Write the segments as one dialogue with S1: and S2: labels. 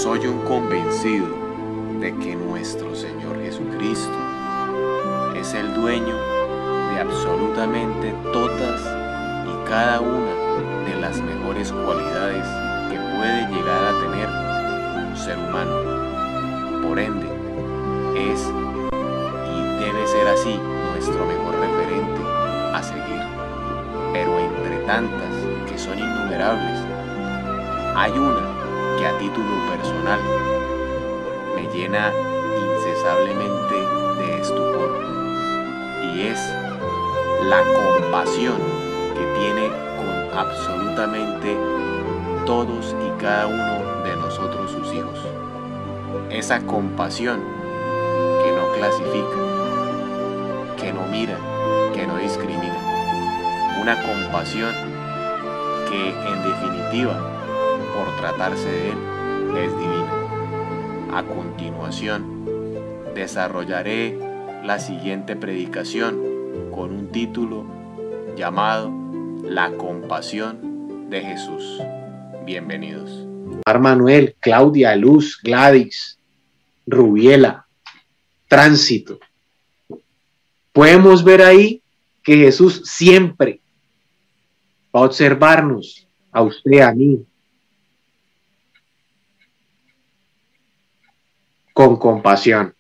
S1: Soy un convencido de que nuestro Señor Jesucristo es el dueño de absolutamente todas y cada una de las mejores cualidades que puede llegar a tener un ser humano. Por ende, es y debe ser así nuestro mejor referente a seguir. Pero entre tantas, que son innumerables, hay una que a título personal me llena incesablemente de estupor, y es la compasión que tiene con absolutamente todos y cada uno de nosotros sus hijos. Esa compasión que no clasifica, que no mira, que no discrimina. Una compasión que en definitiva, por tratarse de Él, es divina. A continuación, desarrollaré la siguiente predicación con un título llamado La compasión de Jesús. Bienvenidos.
S2: Manuel, Claudia, Luz, Gladys, Rubiela, Tránsito. Podemos ver ahí que Jesús siempre va a observarnos, a usted, a mí, con compasión.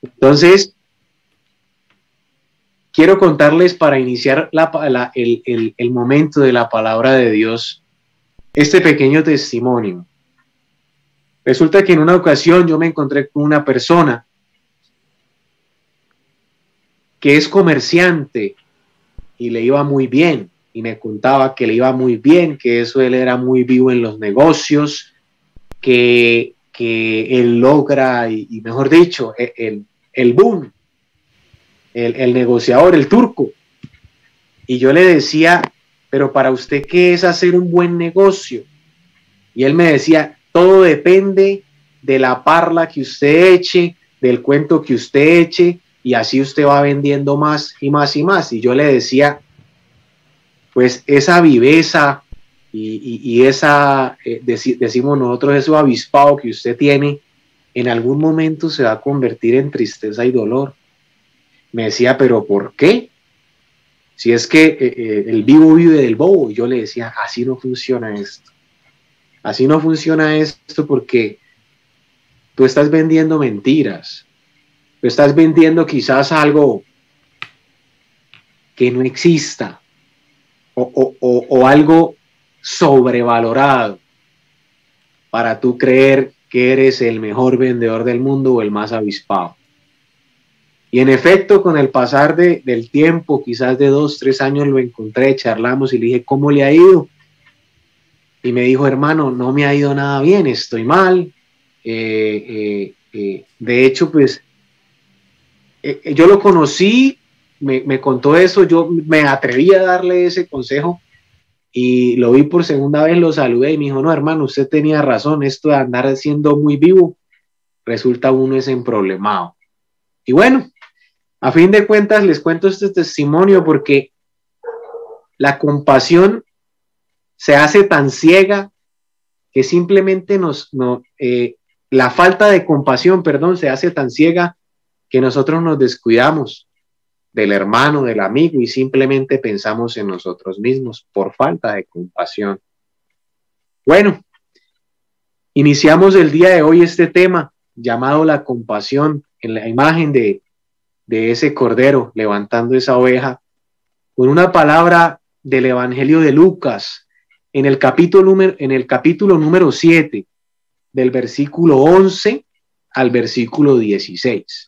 S2: Entonces, quiero contarles para iniciar el momento de la palabra de Dios, este pequeño testimonio. Resulta que en una ocasión yo me encontré con una persona que es comerciante y le iba muy bien, y me contaba que le iba muy bien, que eso él era muy vivo en los negocios, que él logra, y mejor dicho, el boom, el negociador, el turco. Y yo le decía, pero para usted, ¿qué es hacer un buen negocio? Y él me decía, todo depende de la parla que usted eche, del cuento que usted eche, y así usted va vendiendo más y más y más. Y yo le decía, pues esa viveza y esa, decimos nosotros, ese avispado que usted tiene, en algún momento se va a convertir en tristeza y dolor. Me decía, ¿pero por qué? Si es que el vivo vive del bobo. Y yo le decía, así no funciona esto. Así no funciona esto, porque tú estás vendiendo mentiras. Tú estás vendiendo quizás algo que no exista, o algo sobrevalorado, para tú creer que eres el mejor vendedor del mundo o el más avispado. Y en efecto, con el pasar del tiempo, quizás de 2, 3 años, lo encontré, charlamos y le dije, ¿cómo le ha ido? Y me dijo, hermano, no me ha ido nada bien, estoy mal. De hecho, pues, yo lo conocí, me contó eso, yo me atreví a darle ese consejo, y lo vi por segunda vez, lo saludé y me dijo, no, hermano, usted tenía razón, esto de andar siendo muy vivo, resulta uno es emproblemado. Y bueno, a fin de cuentas les cuento este testimonio porque la compasión se hace tan ciega que simplemente la falta de compasión, se hace tan ciega que nosotros nos descuidamos del hermano, del amigo, y simplemente pensamos en nosotros mismos por falta de compasión. Bueno, iniciamos el día de hoy este tema llamado la compasión, en la imagen de ese cordero levantando esa oveja, con una palabra del Evangelio de Lucas, en el capítulo número 7, del versículo 11 al versículo 16.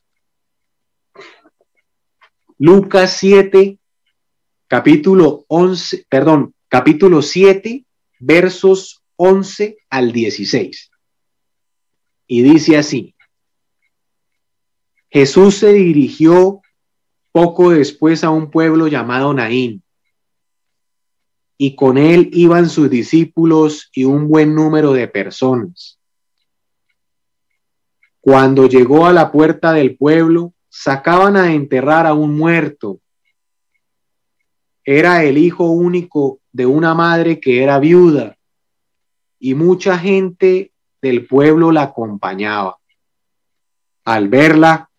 S2: Lucas 7, capítulo 7, versos 11 al 16. Y dice así: Jesús se dirigió poco después a un pueblo llamado Naín, y con él iban sus discípulos y un buen número de personas. Cuando llegó a la puerta del pueblo, sacaban a enterrar a un muerto. Era el hijo único de una madre que era viuda, y mucha gente del pueblo la acompañaba. Al verla,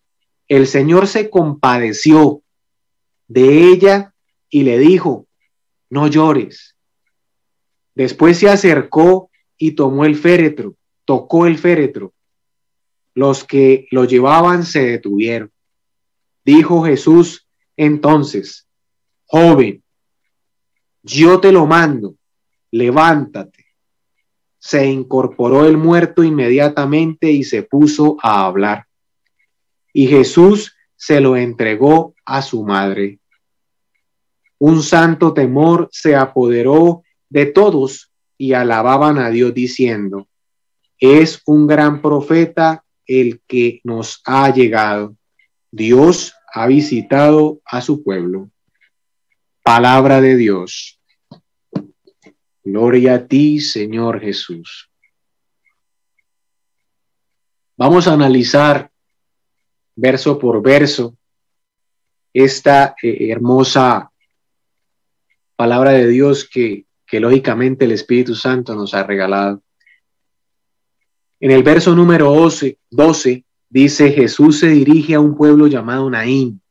S2: el Señor se compadeció de ella y le dijo: no llores. Después se acercó y tomó el féretro, tocó el féretro. Los que lo llevaban se detuvieron. Dijo Jesús entonces: joven, yo te lo mando, levántate. Se incorporó el muerto inmediatamente y se puso a hablar. Y Jesús se lo entregó a su madre. Un santo temor se apoderó de todos y alababan a Dios diciendo: es un gran profeta el que nos ha llegado. Dios ha visitado a su pueblo. Palabra de Dios. Gloria a ti, Señor Jesús. Vamos a analizar verso por verso esta hermosa palabra de Dios que lógicamente el Espíritu Santo nos ha regalado. En el verso número 12 dice: Jesús se dirige a un pueblo llamado Naín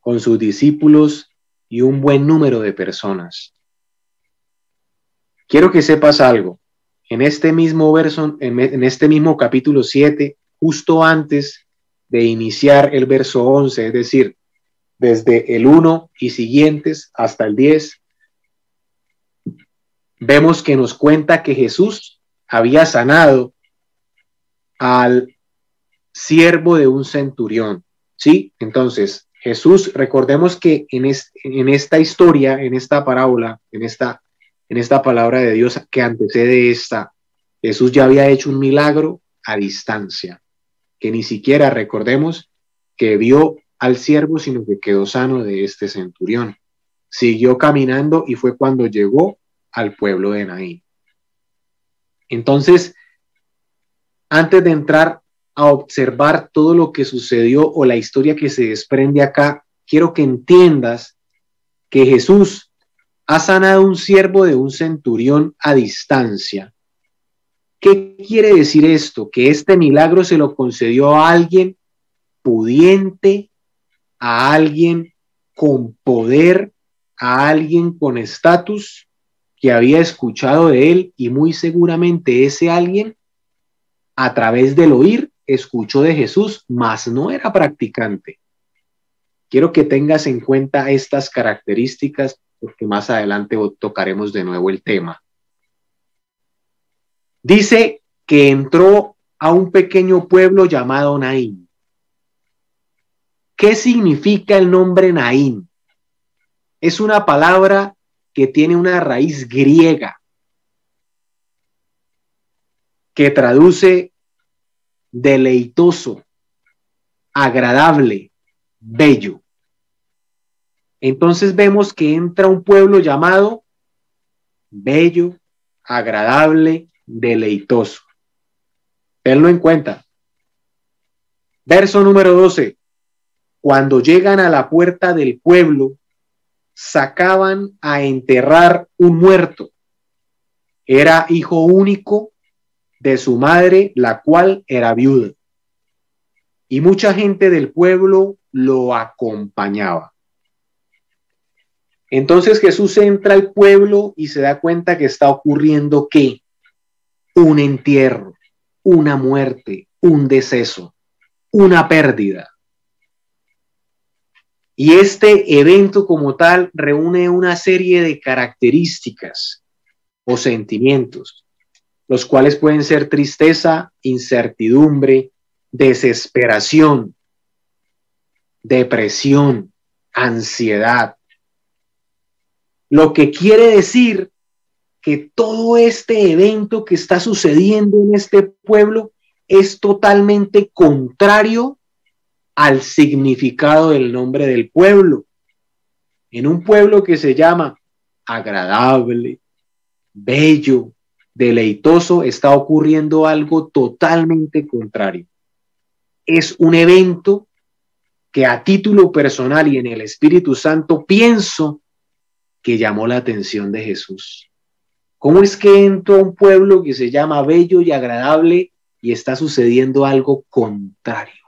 S2: con sus discípulos y un buen número de personas. Quiero que sepas algo. En este mismo verso, en este mismo capítulo 7, justo antes de iniciar el verso 11, es decir, desde el 1 y siguientes hasta el 10, vemos que nos cuenta que Jesús había sanado al siervo de un centurión, ¿sí? Entonces, Jesús, recordemos que en esta historia, en esta parábola, en esta palabra de Dios que antecede esta, Jesús ya había hecho un milagro a distancia, que ni siquiera recordemos que vio al siervo, sino que quedó sano de este centurión. Siguió caminando y fue cuando llegó al pueblo de Naín. Entonces, antes de entrar a observar todo lo que sucedió o la historia que se desprende acá, quiero que entiendas que Jesús ha sanado a un siervo de un centurión a distancia. ¿Qué quiere decir esto? Que este milagro se lo concedió a alguien pudiente, a alguien con poder, a alguien con estatus que había escuchado de él, y muy seguramente ese alguien, a través del oír, escuchó de Jesús, mas no era practicante. Quiero que tengas en cuenta estas características porque más adelante tocaremos de nuevo el tema. Dice que entró a un pequeño pueblo llamado Naín. ¿Qué significa el nombre Naín? Es una palabra que tiene una raíz griega que traduce deleitoso, agradable, bello. Entonces vemos que entra un pueblo llamado bello, agradable, deleitoso. Tenlo en cuenta. Verso número 12. Cuando llegan a la puerta del pueblo, sacaban a enterrar un muerto. Era hijo único de su madre, la cual era viuda. Y mucha gente del pueblo lo acompañaba. Entonces Jesús entra al pueblo y se da cuenta que está ocurriendo ¿qué? Un entierro, una muerte, un deceso, una pérdida. Y este evento como tal reúne una serie de características o sentimientos, los cuales pueden ser tristeza, incertidumbre, desesperación, depresión, ansiedad. Lo que quiere decir que todo este evento que está sucediendo en este pueblo es totalmente contrario al significado del nombre del pueblo. En un pueblo que se llama agradable, bello, deleitoso, está ocurriendo algo totalmente contrario. Es un evento que a título personal y en el Espíritu Santo pienso que llamó la atención de Jesús. ¿Cómo es que entro a un pueblo que se llama bello y agradable y está sucediendo algo contrario?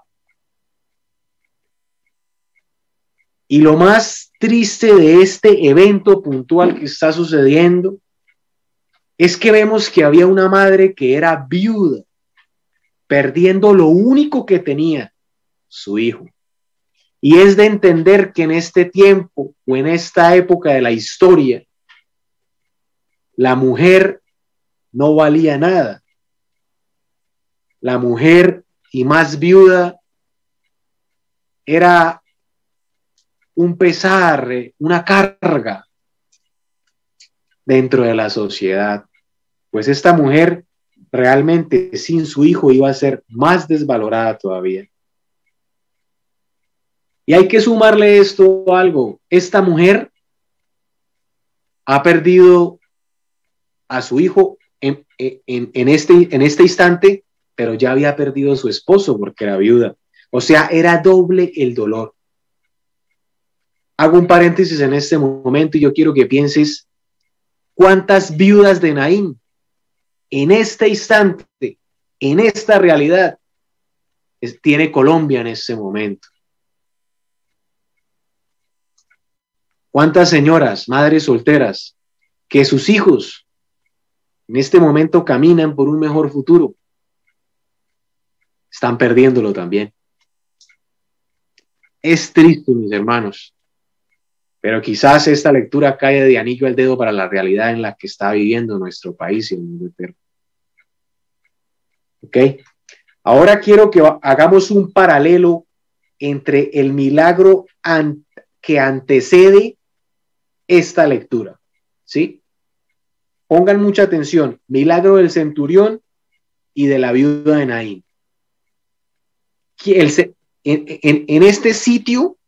S2: Y lo más triste de este evento puntual que está sucediendo es que vemos que había una madre que era viuda, perdiendo lo único que tenía, su hijo. Y es de entender que en este tiempo o en esta época de la historia, la mujer no valía nada. La mujer, y más viuda, era un pesar, una carga dentro de la sociedad. Pues esta mujer realmente sin su hijo iba a ser más desvalorada todavía. Y hay que sumarle esto algo. Esta mujer ha perdido a su hijo en este instante, pero ya había perdido a su esposo porque era viuda. O sea, era doble el dolor. Hago un paréntesis en este momento y yo quiero que pienses cuántas viudas de Naín en este instante, en esta realidad, tiene Colombia en este momento. ¿Cuántas señoras, madres solteras, que sus hijos en este momento caminan por un mejor futuro, están perdiéndolo también? Es triste, mis hermanos, pero quizás esta lectura cae de anillo al dedo para la realidad en la que está viviendo nuestro país y el mundo entero. ¿Ok? Ahora quiero que hagamos un paralelo entre el milagro que antecede esta lectura, ¿sí? Pongan mucha atención, milagro del centurión y de la viuda de Naín. En este sitio,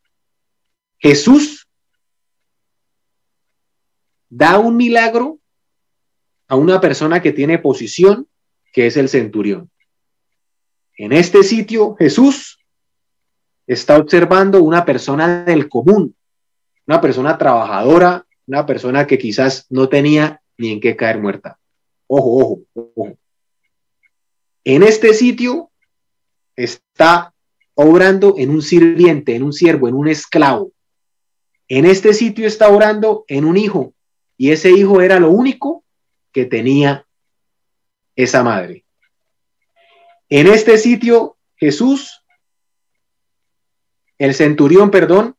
S2: Jesús da un milagro a una persona que tiene posición, que es el centurión. En este sitio, Jesús está observando una persona del común, una persona trabajadora, una persona que quizás no tenía ni en qué caer muerta. Ojo, ojo, ojo. En este sitio está obrando en un sirviente, en un siervo, en un esclavo. En este sitio está obrando en un hijo, y ese hijo era lo único que tenía esa madre. En este sitio, Jesús, el centurión, perdón,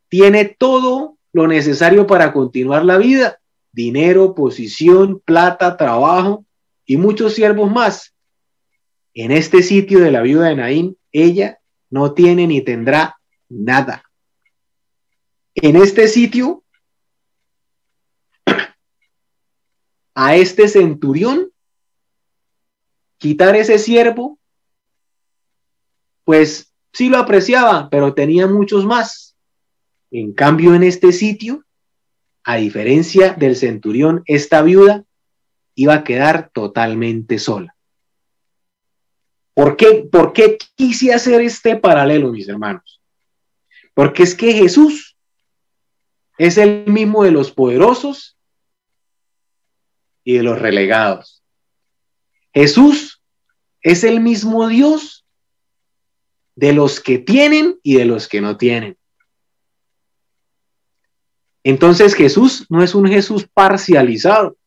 S2: tiene todo lo necesario para continuar la vida: dinero, posición, plata, trabajo y muchos siervos más. En este sitio de la viuda de Naín, ella no tiene ni tendrá nada. En este sitio, a este centurión, quitar ese siervo, pues sí lo apreciaba, pero tenía muchos más. En cambio, en este sitio, a diferencia del centurión, esta viuda iba a quedar totalmente sola. ¿Por qué quise hacer este paralelo, mis hermanos? Porque es que Jesús es el mismo de los poderosos y de los relegados. Jesús es el mismo Dios de los que tienen y de los que no tienen. Entonces Jesús no es un Jesús parcializado.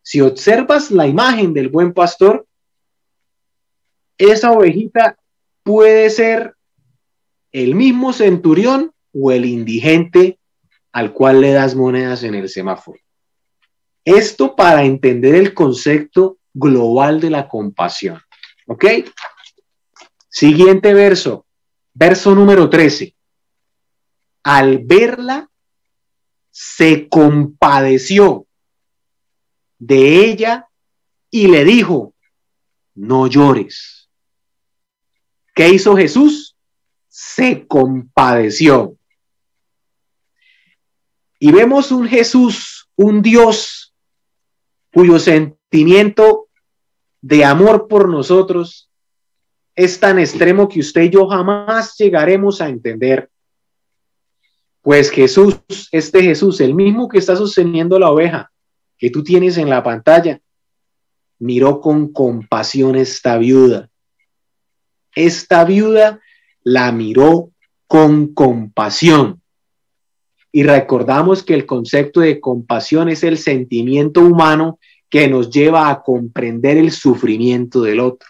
S2: Si observas la imagen del buen pastor, esa ovejita puede ser el mismo centurión o el indigente al cual le das monedas en el semáforo. Esto para entender el concepto global de la compasión. ¿Ok? Siguiente verso, verso número 13. Al verla, se compadeció de ella y le dijo: no llores. ¿Qué hizo Jesús? Se compadeció. Y vemos un Jesús, un Dios, cuyo sentimiento de amor por nosotros es tan extremo que usted y yo jamás llegaremos a entender. Pues Jesús, este Jesús, el mismo que está sosteniendo la oveja, que tú tienes en la pantalla, miró con compasión esta viuda. Esta viuda la miró con compasión. Y recordamos que el concepto de compasión es el sentimiento humano que nos lleva a comprender el sufrimiento del otro.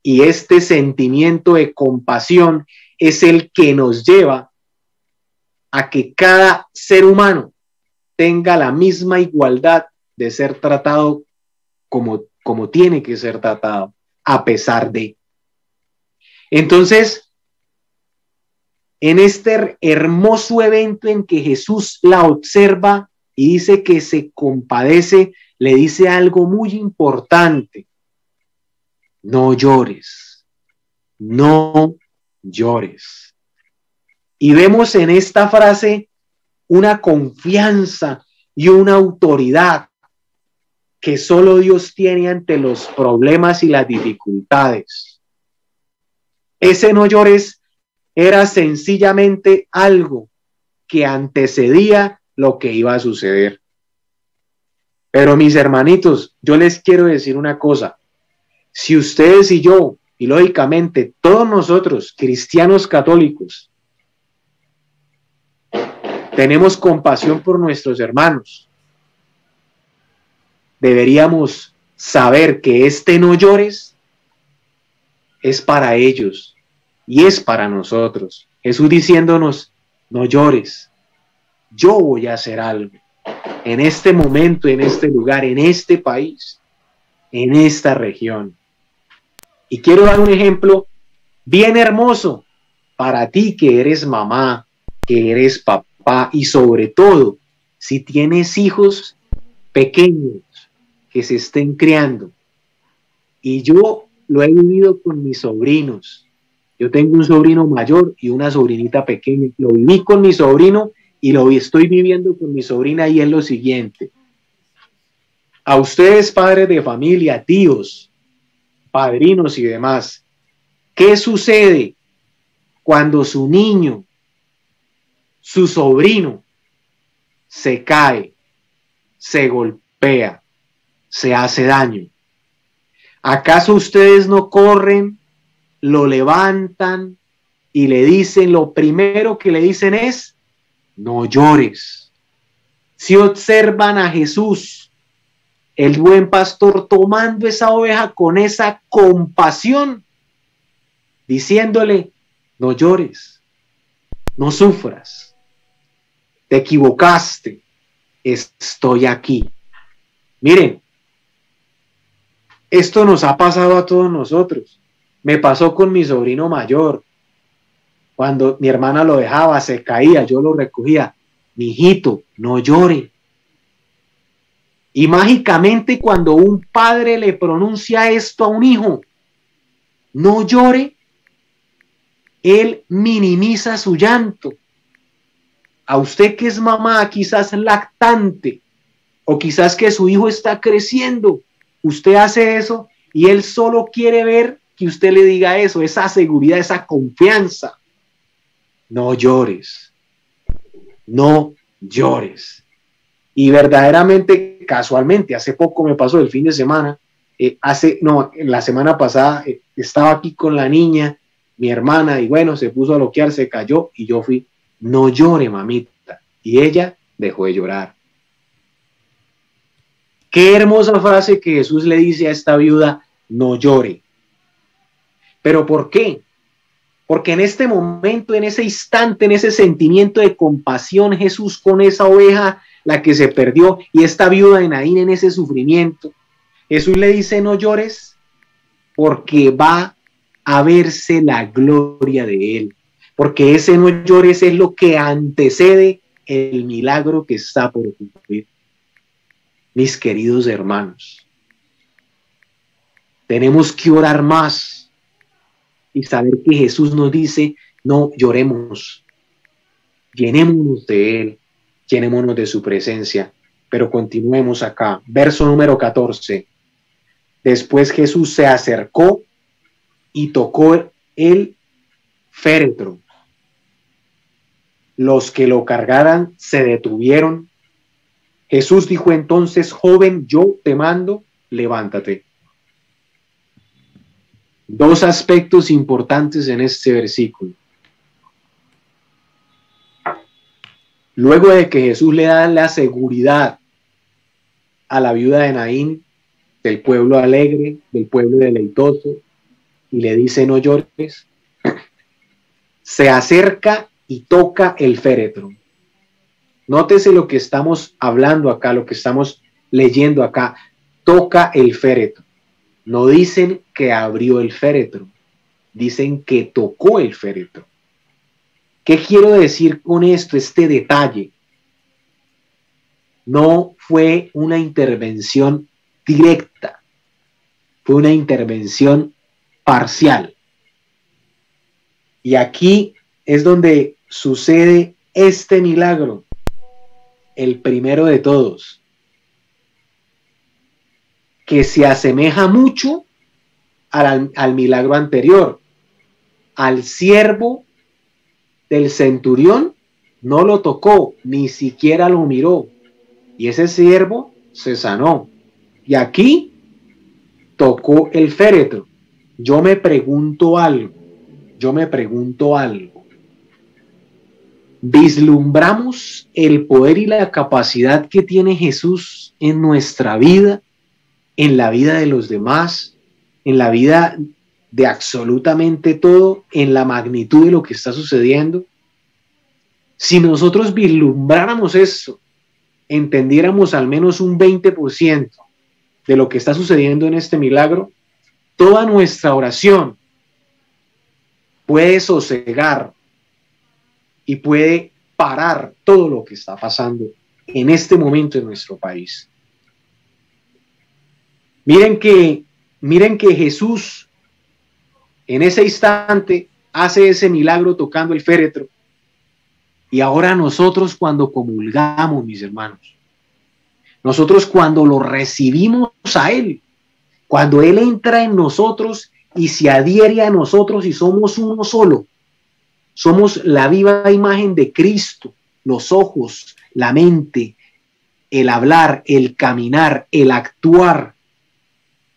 S2: Y este sentimiento de compasión es el que nos lleva a que cada ser humano tenga la misma igualdad de ser tratado como tiene que ser tratado, a pesar de. Entonces, en este hermoso evento en que Jesús la observa y dice que se compadece, le dice algo muy importante: no llores, no llores. Y vemos en esta frase una confianza y una autoridad que solo Dios tiene ante los problemas y las dificultades. Ese no llores era sencillamente algo que antecedía lo que iba a suceder. Pero mis hermanitos, yo les quiero decir una cosa: si ustedes y yo, y lógicamente todos nosotros, cristianos católicos, tenemos compasión por nuestros hermanos, deberíamos saber que este no llores es para ellos y es para nosotros. Jesús diciéndonos: no llores, yo voy a hacer algo en este momento, en este lugar, en este país, en esta región. Y quiero dar un ejemplo bien hermoso para ti que eres mamá, que eres papá, y sobre todo si tienes hijos pequeños que se estén criando. Y yo lo he vivido con mis sobrinos. Yo tengo un sobrino mayor y una sobrinita pequeña. Lo viví con mi sobrino y lo estoy viviendo con mi sobrina, y es lo siguiente: a ustedes, padres de familia, tíos, padrinos y demás, ¿qué sucede cuando su niño, su sobrino, se cae, se golpea, se hace daño? ¿Acaso ustedes no corren, lo levantan y le dicen, lo primero que le dicen es: no llores? Si observan a Jesús, el buen pastor, tomando esa oveja con esa compasión, diciéndole: no llores, no sufras, te equivocaste, estoy aquí. Miren, esto nos ha pasado a todos nosotros. Me pasó con mi sobrino mayor. Cuando mi hermana lo dejaba, se caía, yo lo recogía: mijito, no llore. Y mágicamente, cuando un padre le pronuncia esto a un hijo: no llore, él minimiza su llanto. A usted que es mamá, quizás lactante, o quizás que su hijo está creciendo, usted hace eso y él solo quiere ver que usted le diga eso, esa seguridad, esa confianza: no llores, no llores. Y verdaderamente, casualmente, hace poco me pasó, el fin de semana, la semana pasada, estaba aquí con la niña, mi hermana, y bueno, se puso a loquear, se cayó, y yo fui: no llore, mamita. Y ella dejó de llorar. Qué hermosa frase que Jesús le dice a esta viuda: no llore. ¿Pero por qué? Porque en este momento, en ese instante, en ese sentimiento de compasión, Jesús con esa oveja, la que se perdió, y esta viuda de Naín en ese sufrimiento, Jesús le dice: no llores, porque va a verse la gloria de él. Porque ese no llores es lo que antecede el milagro que está por ocurrir. Mis queridos hermanos, tenemos que orar más y saber que Jesús nos dice: no lloremos, llenémonos de él, llenémonos de su presencia. Pero continuemos acá, verso número 14. Después Jesús se acercó y tocó el féretro. Los que lo cargaran se detuvieron. Jesús dijo entonces: joven, yo te mando, levántate. Dos aspectos importantes en este versículo. Luego de que Jesús le da la seguridad a la viuda de Naín, del pueblo alegre, del pueblo deleitoso, y le dice: no llores, se acerca y toca el féretro. Nótese lo que estamos hablando acá, lo que estamos leyendo acá. Toca el féretro. No dicen que abrió el féretro, dicen que tocó el féretro. ¿Qué quiero decir con esto? Este detalle. No fue una intervención directa, fue una intervención parcial. Y aquí es donde sucede este milagro, el primero de todos, que se asemeja mucho al milagro anterior. Al siervo del centurión no lo tocó, ni siquiera lo miró, y ese siervo se sanó. Y aquí tocó el féretro. Yo me pregunto algo. ¿Vislumbramos el poder y la capacidad que tiene Jesús en nuestra vida, en la vida de los demás, en la vida de absolutamente todo, en la magnitud de lo que está sucediendo? Si nosotros vislumbráramos eso, entendiéramos al menos un 20% de lo que está sucediendo en este milagro, toda nuestra oración puede sosegar y puede parar todo lo que está pasando en este momento en nuestro país. Miren que Jesús en ese instante hace ese milagro tocando el féretro. Y ahora nosotros, cuando comulgamos, mis hermanos, nosotros cuando lo recibimos a Él, cuando Él entra en nosotros y se adhiere a nosotros y somos uno solo, somos la viva imagen de Cristo, los ojos, la mente, el hablar, el caminar, el actuar,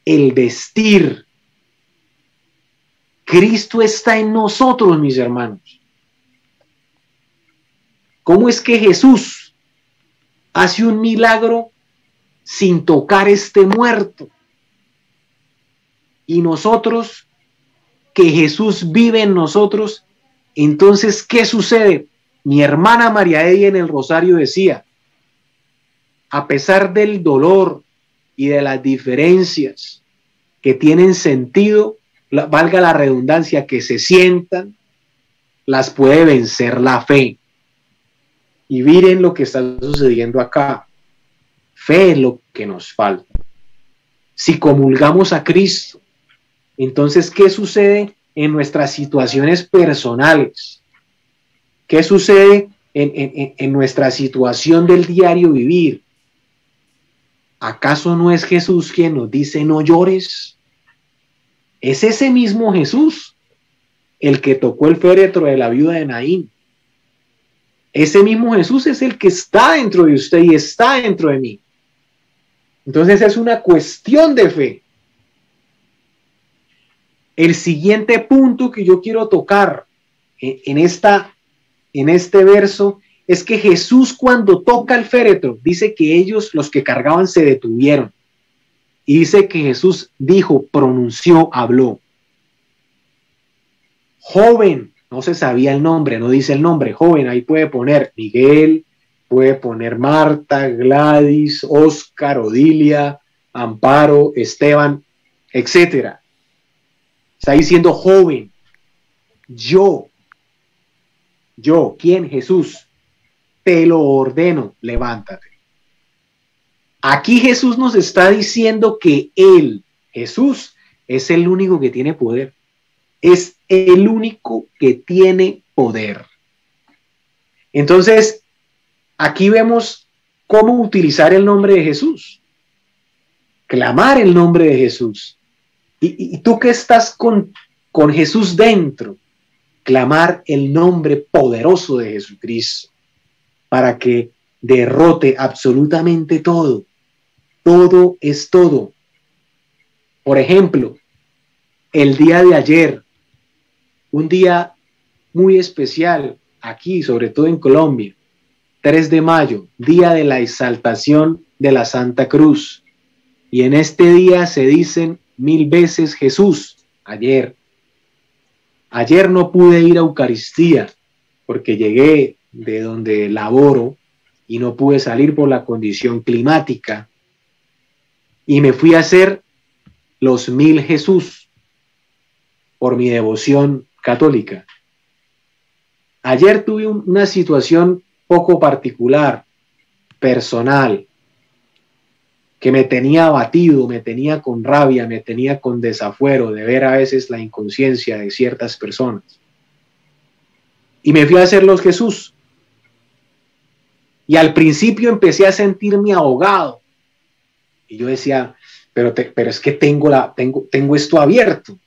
S2: el vestir. Cristo está en nosotros, mis hermanos. ¿Cómo es que Jesús hace un milagro sin tocar este muerto? Y nosotros, que Jesús vive en nosotros, entonces, ¿qué sucede? Mi hermana María Eddie en el Rosario decía: a pesar del dolor y de las diferencias que tienen sentido, valga la redundancia, que se sientan, las puede vencer la fe. Y miren lo que está sucediendo acá. Fe es lo que nos falta. Si comulgamos a Cristo, entonces, ¿qué sucede en nuestras situaciones personales? ¿Qué sucede en nuestra situación del diario vivir? ¿Acaso no es Jesús quien nos dice no llores? Es ese mismo Jesús el que tocó el féretro de la viuda de Naín. Ese mismo Jesús es el que está dentro de usted y está dentro de mí. Entonces es una cuestión de fe. El siguiente punto que yo quiero tocar en este verso es que Jesús, cuando toca el féretro, dice que ellos, los que cargaban, se detuvieron. Y dice que Jesús dijo, pronunció, habló. Joven, no se sabía el nombre, no dice el nombre, joven, ahí puede poner Miguel, puede poner Marta, Gladys, Oscar, Odilia, Amparo, Esteban, etcétera. Está diciendo joven, yo, ¿quién? Jesús, te lo ordeno, levántate. Aquí Jesús nos está diciendo que Él, Jesús, es el único que tiene poder. Es el único que tiene poder. Entonces, aquí vemos cómo utilizar el nombre de Jesús. Clamar el nombre de Jesús. Y tú que estás con Jesús dentro, clamar el nombre poderoso de Jesucristo para que derrote absolutamente todo. Todo es todo. Por ejemplo, el día de ayer, un día muy especial aquí, sobre todo en Colombia, 3 de mayo, día de la exaltación de la Santa Cruz. Y en este día se dicen 1000 veces Jesús. Ayer no pude ir a Eucaristía porque llegué de donde laboro y no pude salir por la condición climática. Y me fui a hacer los 1000 Jesús por mi devoción católica. Ayer tuve una situación poco particular, personal, que me tenía abatido, me tenía con rabia, me tenía con desafuero de ver a veces la inconsciencia de ciertas personas. Y me fui a hacer los Jesús. Y al principio empecé a sentirme ahogado. Y yo decía, pero es que tengo esto abierto.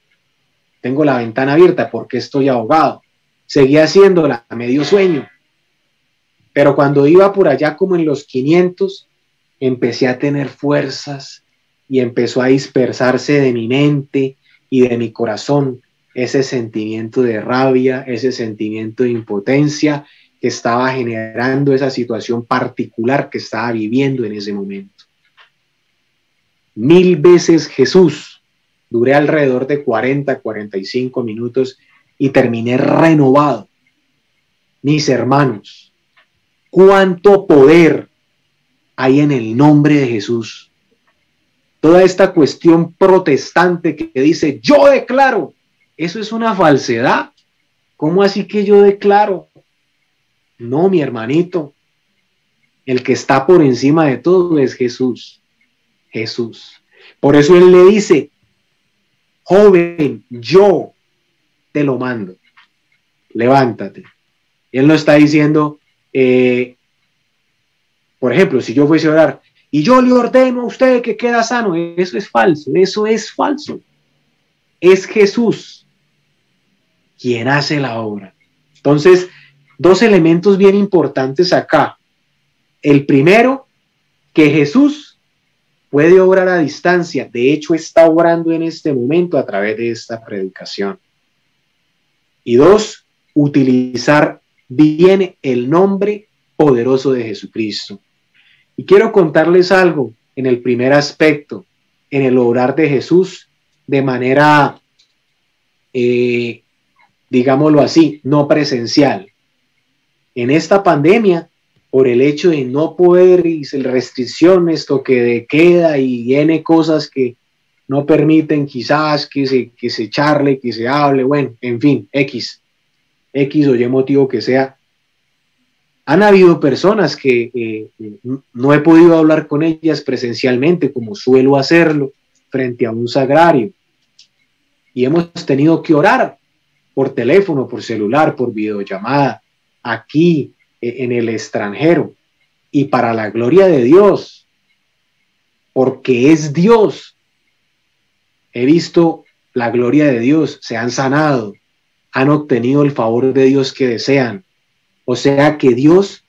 S2: Tengo la ventana abierta, ¿por qué estoy ahogado? Seguía haciéndola a medio sueño. Pero cuando iba por allá como en los 500, empecé a tener fuerzas y empezó a dispersarse de mi mente y de mi corazón ese sentimiento de rabia, ese sentimiento de impotencia que estaba generando esa situación particular que estaba viviendo en ese momento. 1000 veces Jesús. Duré alrededor de 45 minutos y terminé renovado. Mis hermanos, cuánto poder hay en el nombre de Jesús. Toda esta cuestión protestante que dice, yo declaro, eso es una falsedad. ¿Cómo así que yo declaro? No, mi hermanito, el que está por encima de todo es Jesús. Jesús. Por eso él le dice, joven, yo te lo mando, levántate. Él no está diciendo, por ejemplo, si yo fuese a orar, y yo le ordeno a usted que queda sano, eso es falso, eso es falso. Es Jesús quien hace la obra. Entonces, 2 elementos bien importantes acá. El primero, que Jesús puede obrar a distancia. De hecho, está obrando en este momento a través de esta predicación. Y 2, utilizar bien el nombre poderoso de Jesucristo. Y quiero contarles algo en el primer aspecto, en el obrar de Jesús de manera, digámoslo así, no presencial. En esta pandemia, por el hecho de no poder y restricciones, toque de queda y N cosas que no permiten quizás que se charle, que se hable, bueno, en fin, X o Y motivo que sea. Han habido personas que no he podido hablar con ellas presencialmente como suelo hacerlo frente a un sagrario. Y hemos tenido que orar por teléfono, por celular, por videollamada, aquí en el extranjero. Y para la gloria de Dios, porque es Dios. He visto la gloria de Dios, se han sanado, han obtenido el favor de Dios que desean. O sea que Dios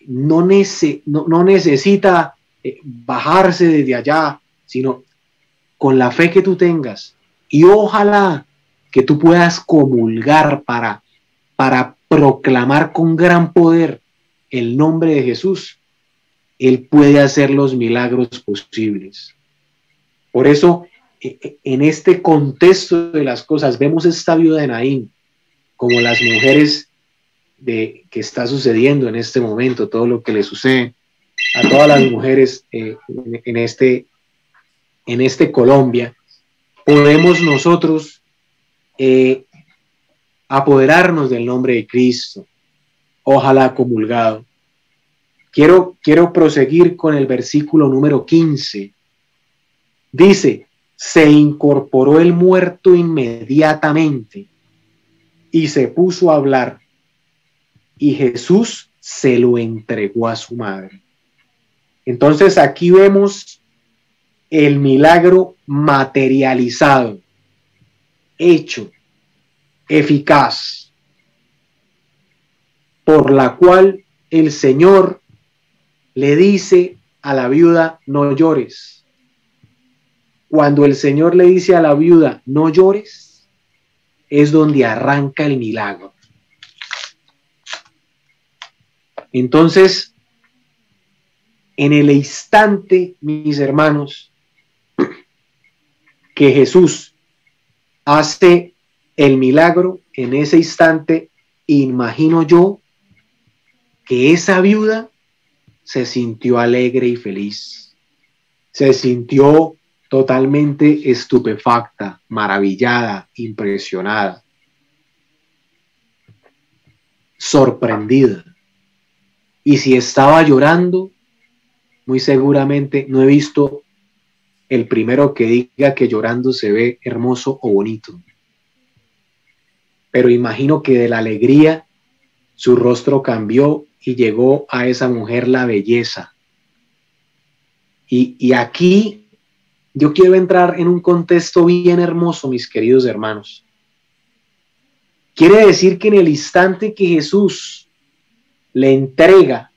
S2: no necesita bajarse desde allá, sino con la fe que tú tengas. Y ojalá que tú puedas comulgar para proclamar con gran poder el nombre de Jesús. Él puede hacer los milagros posibles. Por eso, en este contexto de las cosas, vemos esta viuda de Naín como las mujeres que está sucediendo en este momento, todo lo que le sucede a todas las mujeres en este Colombia, podemos nosotros apoderarnos del nombre de Cristo, ojalá comulgado. Quiero proseguir con el versículo número 15. Dice, se incorporó el muerto inmediatamente y se puso a hablar. Y Jesús se lo entregó a su madre. Entonces aquí vemos el milagro materializado, hecho, eficaz, por la cual el Señor le dice a la viuda, no llores. Cuando el Señor le dice a la viuda, no llores, es donde arranca el milagro. Entonces, en el instante, mis hermanos, que Jesús hace el milagro, en ese instante, imagino yo que esa viuda se sintió alegre y feliz. Se sintió totalmente estupefacta, maravillada, impresionada, sorprendida. Y si estaba llorando, muy seguramente no he visto el primero que diga que llorando se ve hermoso o bonito. Pero imagino que de la alegría su rostro cambió y llegó a esa mujer la belleza. Y aquí yo quiero entrar en un contexto bien hermoso, mis queridos hermanos. Quiere decir que en el instante que Jesús le entrega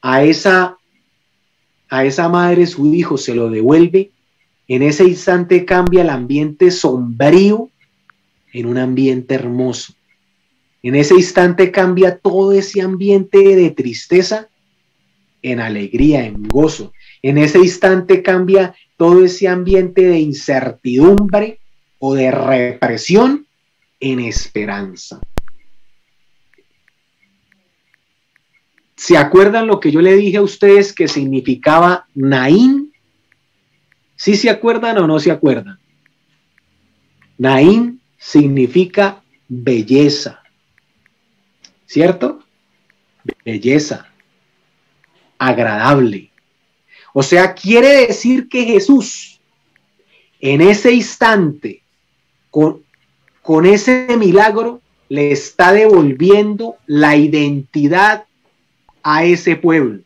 S2: a esa madre su hijo, se lo devuelve, en ese instante cambia el ambiente sombrío en un ambiente hermoso. En ese instante cambia todo ese ambiente de tristeza en alegría, en gozo. En ese instante cambia todo ese ambiente de incertidumbre o de represión en esperanza. ¿Se acuerdan lo que yo le dije a ustedes que significaba Naín? ¿Sí se acuerdan o no se acuerdan? Naín significa belleza, ¿cierto? Belleza, agradable. O sea, quiere decir que Jesús, en ese instante, con ese milagro, le está devolviendo la identidad a ese pueblo.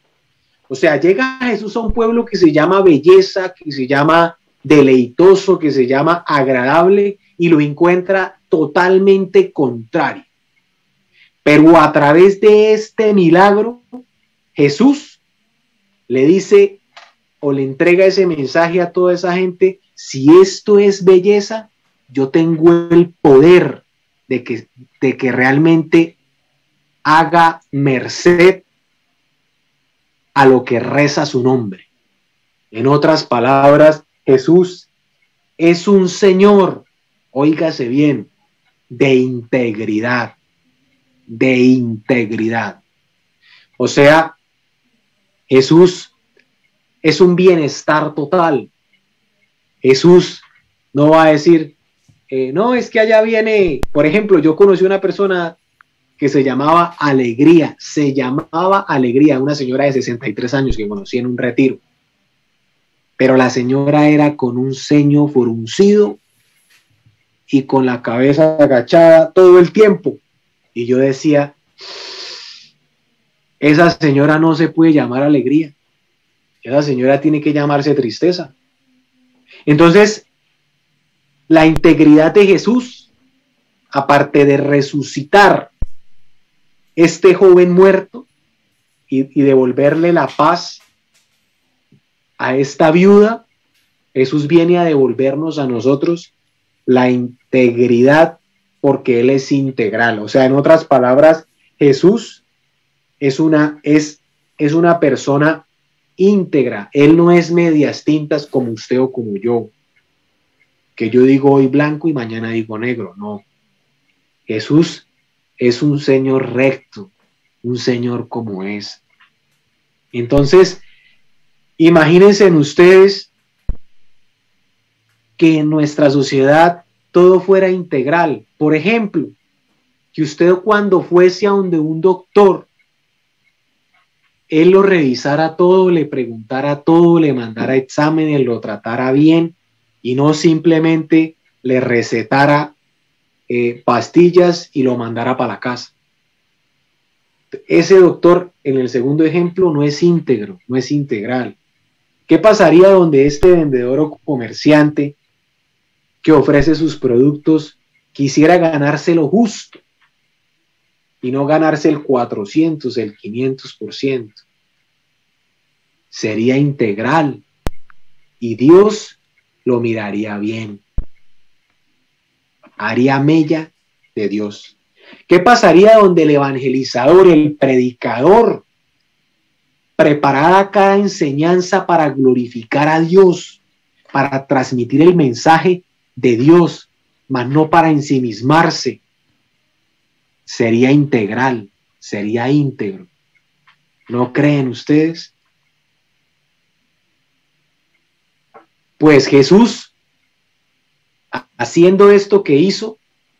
S2: O sea, llega Jesús a un pueblo que se llama belleza, que se llama deleitoso, que se llama agradable, y lo encuentra totalmente contrario. Pero a través de este milagro, Jesús le dice o le entrega ese mensaje a toda esa gente: si esto es belleza, yo tengo el poder de que realmente haga merced a lo que reza su nombre. En otras palabras, Jesús es un Señor, óigase bien, de integridad, de integridad. O sea, Jesús es un bienestar total. Jesús no va a decir, no, es que allá viene, por ejemplo, yo conocí una persona que se llamaba Alegría, una señora de 63 años que conocí en un retiro. Pero la señora era con un ceño fruncido y con la cabeza agachada todo el tiempo. Y yo decía, esa señora no se puede llamar Alegría. Esa señora tiene que llamarse Tristeza. Entonces, la integridad de Jesús, aparte de resucitar este joven muerto y devolverle la paz a esta viuda, Jesús viene a devolvernos a nosotros la integridad, porque Él es integral. O sea, en otras palabras, Jesús es una persona íntegra. Él no es medias tintas como usted o como yo, que yo digo hoy blanco y mañana digo negro. No, Jesús es un Señor recto, un Señor como es. Entonces, imagínense en ustedes que en nuestra sociedad todo fuera integral. Por ejemplo, que usted cuando fuese a donde un doctor, él lo revisara todo, le preguntara todo, le mandara exámenes, lo tratara bien y no simplemente le recetara pastillas y lo mandara para la casa. Ese doctor, en el segundo ejemplo, no es íntegro, no es integral. ¿Qué pasaría donde este vendedor o comerciante que ofrece sus productos quisiera ganarse lo justo y no ganarse el 400, el 500%? sería integral y Dios lo miraría bien. Haría mella de Dios. ¿Qué pasaría donde el evangelizador, el predicador, preparara cada enseñanza para glorificar a Dios, para transmitir el mensaje de Dios, mas no para ensimismarse? Sería integral, sería íntegro. ¿No creen ustedes? Pues Jesús, haciendo esto que hizo,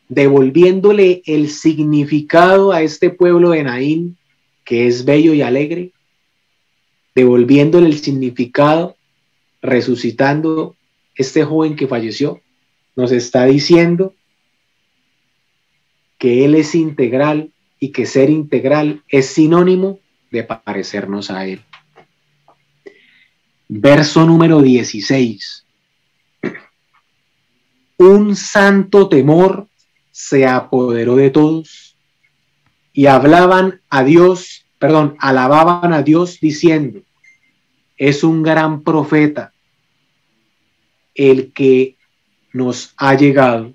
S2: devolviéndole el significado a este pueblo de Naín, que es bello y alegre, devolviéndole el significado, resucitando este joven que falleció, nos está diciendo que Él es integral y que ser integral es sinónimo de parecernos a Él. Verso número 16. Un santo temor se apoderó de todos y alababan a Dios diciendo: es un gran profeta el que nos ha llegado.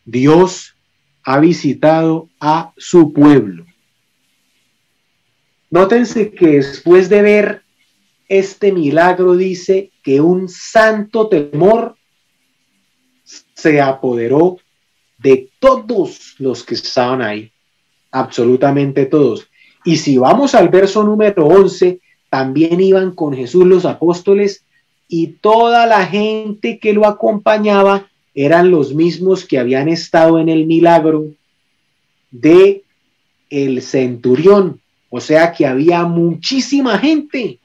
S2: Dios ha visitado a su pueblo. Nótense que después de ver este milagro dice que un santo temor se apoderó de todos los que estaban ahí, absolutamente todos. Y si vamos al verso número 11, también iban con Jesús los apóstoles y toda la gente que lo acompañaba eran los mismos que habían estado en el milagro de el centurión. O sea que había muchísima gente,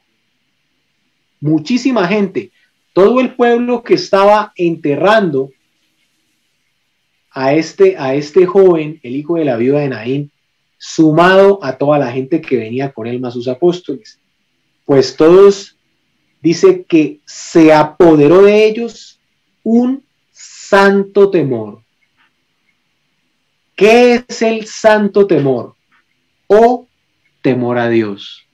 S2: muchísima gente. Todo el pueblo que estaba enterrando a este joven, el hijo de la viuda de Naín, sumado a toda la gente que venía con él más sus apóstoles. Pues todos, dice que se apoderó de ellos un santo temor. ¿Qué es el santo temor? O temor a Dios.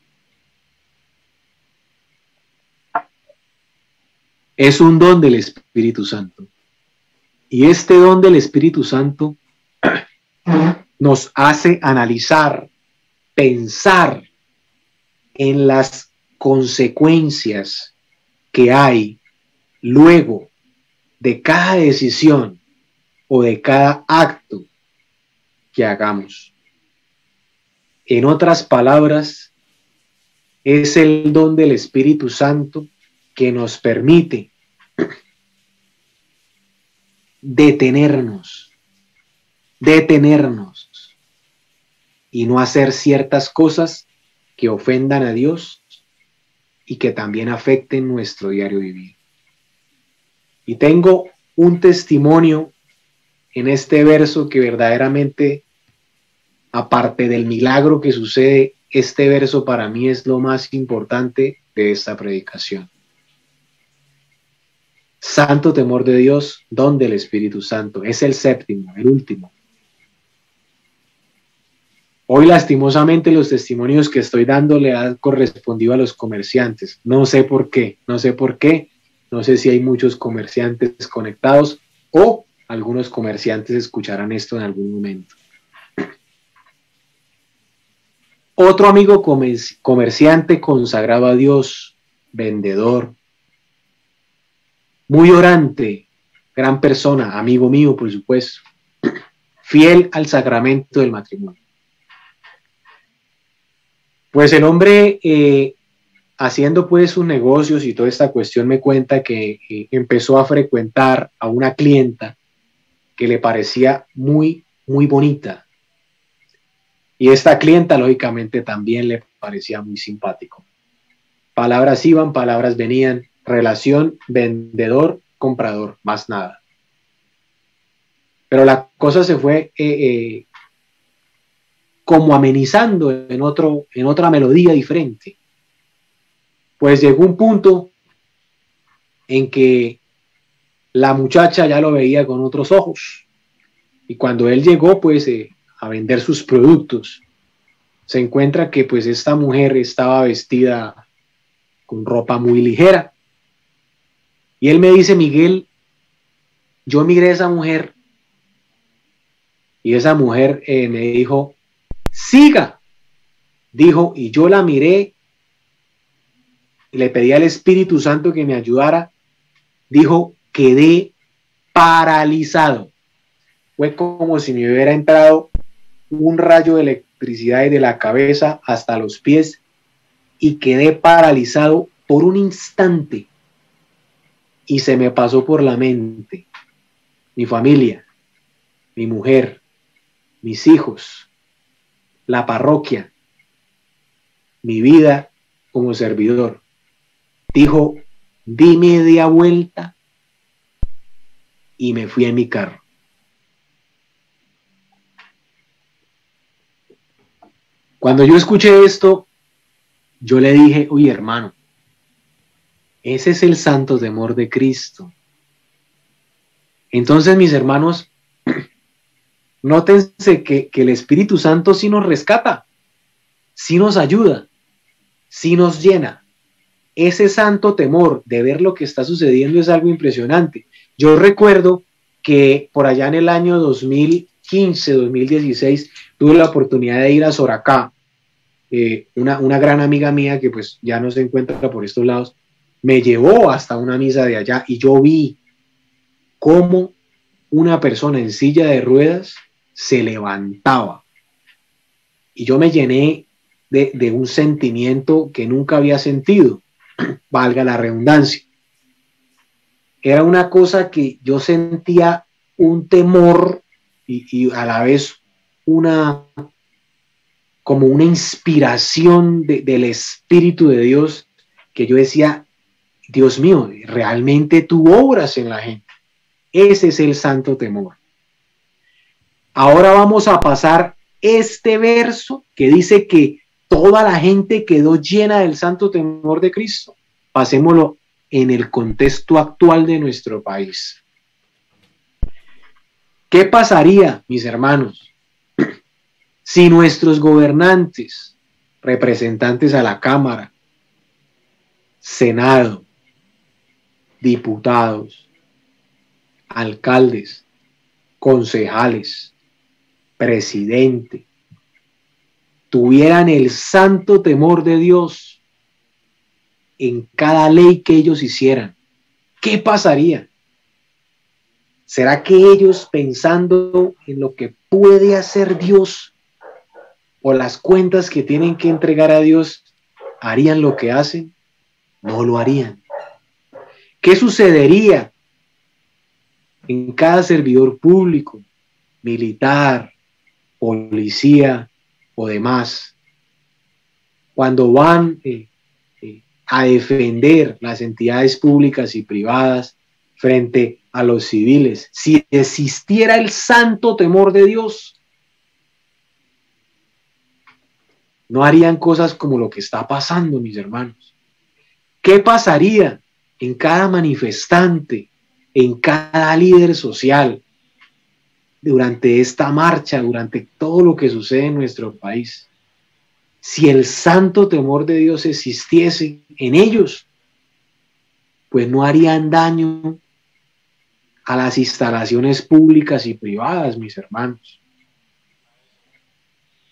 S2: Es un don del Espíritu Santo. Y este don del Espíritu Santo nos hace analizar, pensar en las consecuencias que hay luego de cada decisión o de cada acto que hagamos. En otras palabras, es el don del Espíritu Santo que nos permite detenernos y no hacer ciertas cosas que ofendan a Dios y que también afecten nuestro diario vivir. Y tengo un testimonio en este verso que verdaderamente, aparte del milagro que sucede, este verso para mí es lo más importante de esta predicación. Santo temor de Dios, don del Espíritu Santo. Es el séptimo, el último. Hoy lastimosamente los testimonios que estoy dando le han correspondido a los comerciantes. No sé por qué. No sé si hay muchos comerciantes conectados o algunos comerciantes escucharán esto en algún momento. Otro amigo comerciante consagrado a Dios, vendedor, muy orante, gran persona, amigo mío, por supuesto, fiel al sacramento del matrimonio. Pues el hombre, haciendo pues sus negocios y toda esta cuestión, me cuenta que empezó a frecuentar a una clienta que le parecía muy, muy bonita. Y esta clienta, lógicamente, también le parecía muy simpático. Palabras iban, palabras venían, relación vendedor-comprador, más nada. Pero la cosa se fue como amenizando en otra melodía diferente. Pues llegó un punto en que la muchacha ya lo veía con otros ojos. Y cuando él llegó, pues, a vender sus productos, se encuentra que, pues, esta mujer estaba vestida con ropa muy ligera. Y él me dice: Miguel, yo miré a esa mujer y esa mujer me dijo: siga, dijo, y yo la miré y le pedí al Espíritu Santo que me ayudara. Dijo: quedé paralizado. Fue como si me hubiera entrado un rayo de electricidad de la cabeza hasta los pies y quedé paralizado por un instante. Y se me pasó por la mente mi familia, mi mujer, mis hijos, la parroquia, mi vida como servidor. Dijo: di media vuelta, y me fui en mi carro. Cuando yo escuché esto, yo le dije: oye, hermano, ese es el santo temor de Cristo. Entonces, mis hermanos, nótense que el Espíritu Santo sí nos rescata, sí nos ayuda, sí nos llena. Ese santo temor de ver lo que está sucediendo es algo impresionante. Yo recuerdo que por allá en el año 2015, 2016, tuve la oportunidad de ir a Soracá. Una gran amiga mía que pues ya no se encuentra por estos lados, me llevó hasta una misa de allá y yo vi cómo una persona en silla de ruedas se levantaba. Y yo me llené de un sentimiento que nunca había sentido, valga la redundancia. Era una cosa que yo sentía un temor y a la vez como una inspiración del Espíritu de Dios, que yo decía: Dios mío, realmente tú obras en la gente. Ese es el santo temor. Ahora vamos a pasar este verso que dice que toda la gente quedó llena del santo temor de Cristo. Pasémoslo en el contexto actual de nuestro país. ¿Qué pasaría, mis hermanos, si nuestros gobernantes, representantes a la Cámara, Senado, diputados, alcaldes, concejales, presidente, tuvieran el santo temor de Dios en cada ley que ellos hicieran? ¿Qué pasaría? ¿Será que ellos, pensando en lo que puede hacer Dios o las cuentas que tienen que entregar a Dios, harían lo que hacen? No lo harían. ¿Qué sucedería en cada servidor público, militar, policía o demás, cuando van a defender las entidades públicas y privadas frente a los civiles? Si existiera el santo temor de Dios, no harían cosas como lo que está pasando, mis hermanos. ¿Qué pasaría en cada manifestante, en cada líder social, durante esta marcha, durante todo lo que sucede en nuestro país? Si el santo temor de Dios existiese en ellos, pues no harían daño a las instalaciones públicas y privadas, mis hermanos.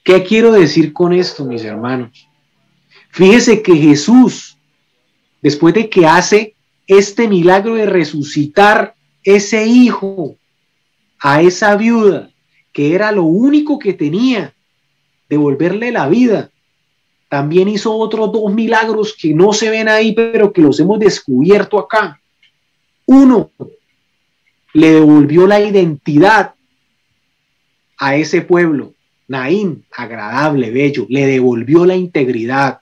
S2: ¿Qué quiero decir con esto, mis hermanos? Fíjese que Jesús, después de que hace este milagro de resucitar ese hijo a esa viuda, que era lo único que tenía, devolverle la vida, también hizo otros dos milagros que no se ven ahí, pero que los hemos descubierto acá. Uno, le devolvió la identidad a ese pueblo. Naín, agradable, bello, le devolvió la integridad.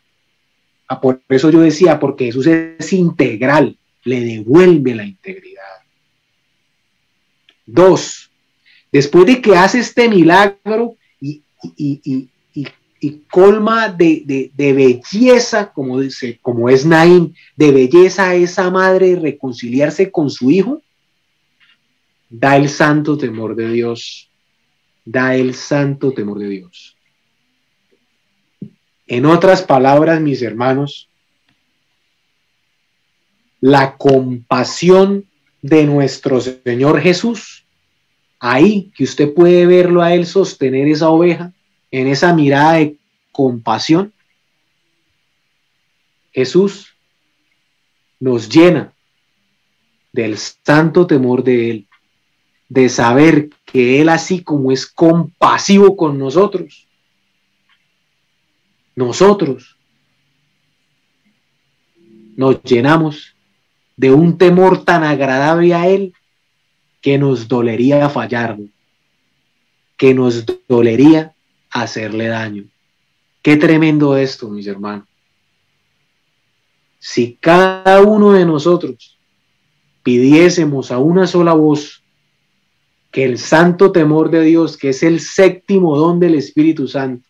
S2: Por eso yo decía, porque Jesús es integral, le devuelve la integridad. Dos, después de que hace este milagro y colma de belleza, como es Naín, de belleza a esa madre de reconciliarse con su hijo, da el santo temor de Dios. Da el santo temor de Dios. En otras palabras, mis hermanos, la compasión de nuestro Señor Jesús, ahí que usted puede verlo a él sostener esa oveja, en esa mirada de compasión, Jesús nos llena del santo temor de él, de saber que él, así como es compasivo con nosotros nos llenamos de un temor tan agradable a él que nos dolería fallarlo, que nos dolería hacerle daño. Qué tremendo esto, mis hermanos. Si cada uno de nosotros pidiésemos a una sola voz que el santo temor de Dios, que es el séptimo don del Espíritu Santo,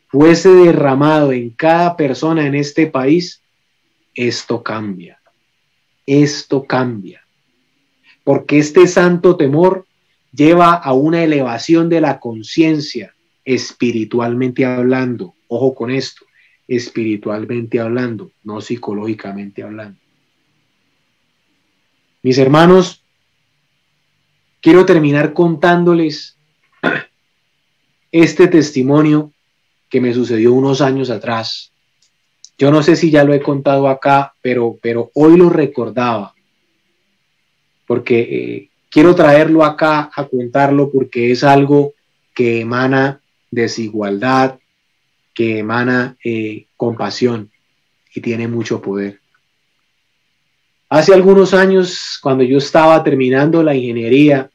S2: fuese derramado en cada persona en este país, esto cambia. Esto cambia. Porque este santo temor lleva a una elevación de la conciencia, espiritualmente hablando. Ojo con esto, espiritualmente hablando, no psicológicamente hablando. Mis hermanos, quiero terminar contándoles este testimonio que me sucedió unos años atrás. Yo no sé si ya lo he contado acá, pero hoy lo recordaba, porque quiero traerlo acá a contarlo, porque es algo que emana desigualdad, que emana compasión y tiene mucho poder. Hace algunos años, cuando yo estaba terminando la ingeniería,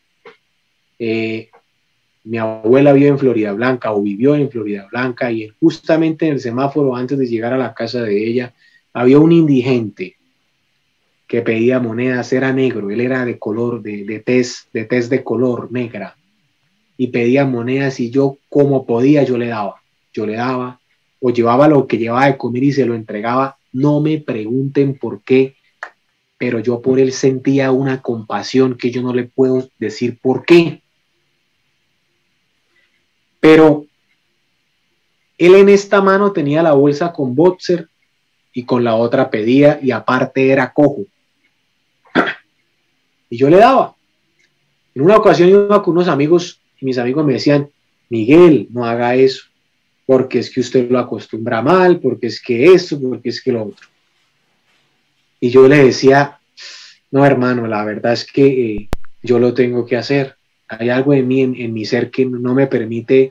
S2: mi abuela vive en Florida Blanca, o vivió en Florida Blanca, y justamente en el semáforo, antes de llegar a la casa de ella, había un indigente que pedía monedas. Era negro, él era de color, de tez de color negra, y pedía monedas, y yo, como podía, yo le daba, o llevaba lo que llevaba de comer y se lo entregaba. No me pregunten por qué, pero yo por él sentía una compasión que yo no le puedo decir por qué. Pero él en esta mano tenía la bolsa con boxer y con la otra pedía, y aparte era cojo. Y yo le daba. En una ocasión iba con unos amigos y mis amigos me decían: Miguel, no haga eso, porque es que usted lo acostumbra mal, porque es que esto, porque es que lo otro. Y yo le decía: no, hermano, la verdad es que yo lo tengo que hacer. Hay algo en mí, en mi ser, que no me permite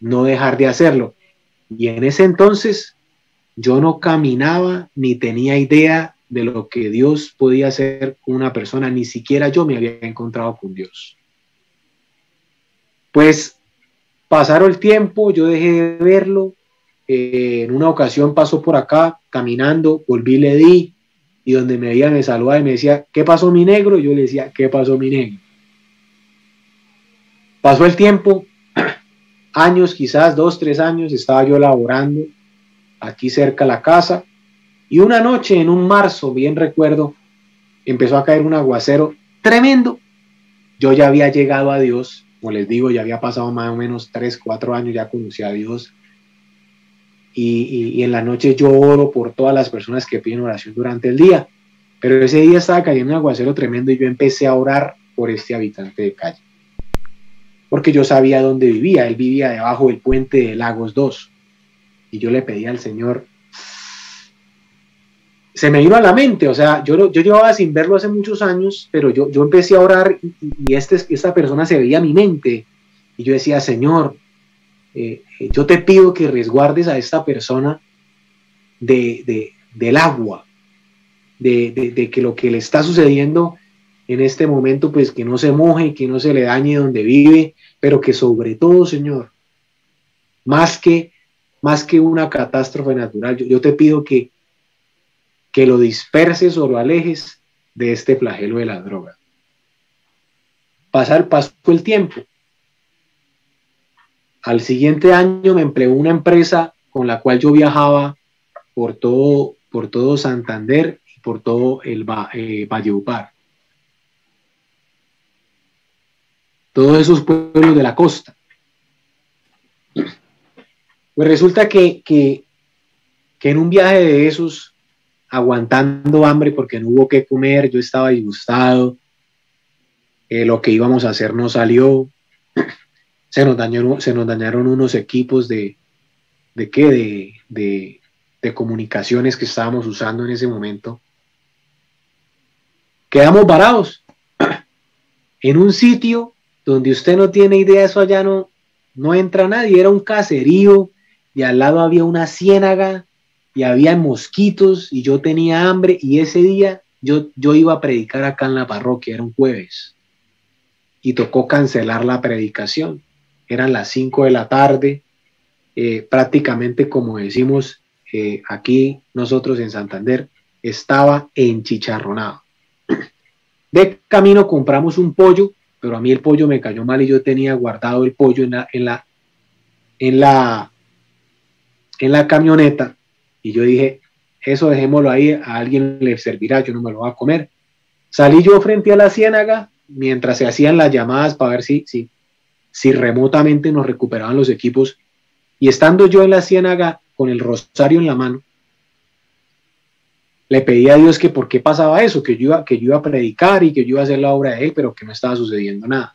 S2: no dejar de hacerlo. Y en ese entonces yo no caminaba ni tenía idea de lo que Dios podía hacer con una persona, ni siquiera yo me había encontrado con Dios. Pues pasaron el tiempo, yo dejé de verlo. En una ocasión pasó por acá caminando, volví, le di, y donde me veía me saludaba y me decía: ¿qué pasó, mi negro? Y yo le decía: ¿qué pasó, mi negro? Pasó el tiempo, años, quizás 2, 3 años, estaba yo laborando aquí cerca de la casa, y una noche, en un marzo, bien recuerdo, empezó a caer un aguacero tremendo. Yo ya había llegado a Dios, como les digo, ya había pasado más o menos 3, 4 años, ya conocí a Dios, y en la noche yo oro por todas las personas que piden oración durante el día, pero ese día estaba cayendo un aguacero tremendo y yo empecé a orar por este habitante de calle, porque yo sabía dónde vivía. Él vivía debajo del puente de Lagos 2, y yo le pedí al Señor. Se me vino a la mente, o sea, yo llevaba sin verlo hace muchos años, pero yo empecé a orar, y esta persona se veía a mi mente, y yo decía: Señor, yo te pido que resguardes a esta persona del agua, de que lo que le está sucediendo en este momento, pues que no se moje, que no se le dañe donde vive, pero que sobre todo, Señor, más que una catástrofe natural, yo te pido que lo disperses o lo alejes de este flagelo de la droga. Pasó el tiempo. Al siguiente año me empleó una empresa con la cual yo viajaba por todo Santander y por todo el Valledupar. Todos esos pueblos de la costa. Pues resulta que en un viaje de esos, aguantando hambre porque no hubo qué comer, yo estaba disgustado, lo que íbamos a hacer no salió, se nos dañaron unos equipos de comunicaciones que estábamos usando en ese momento. Quedamos varados en un sitio donde usted no tiene idea, eso allá no entra nadie, era un caserío y al lado había una ciénaga y había mosquitos y yo tenía hambre y ese día yo iba a predicar acá en la parroquia, era un jueves y tocó cancelar la predicación, eran las 5 de la tarde, prácticamente como decimos aquí nosotros en Santander, estaba enchicharronado. De camino compramos un pollo, pero a mí el pollo me cayó mal y yo tenía guardado el pollo en la camioneta y yo dije, eso dejémoslo ahí, a alguien le servirá, yo no me lo voy a comer. Salí yo frente a la ciénaga mientras se hacían las llamadas para ver si remotamente nos recuperaban los equipos y estando yo en la ciénaga con el rosario en la mano, le pedí a Dios que por qué pasaba eso, que yo iba a predicar y que yo iba a hacer la obra de Él, pero que no estaba sucediendo nada.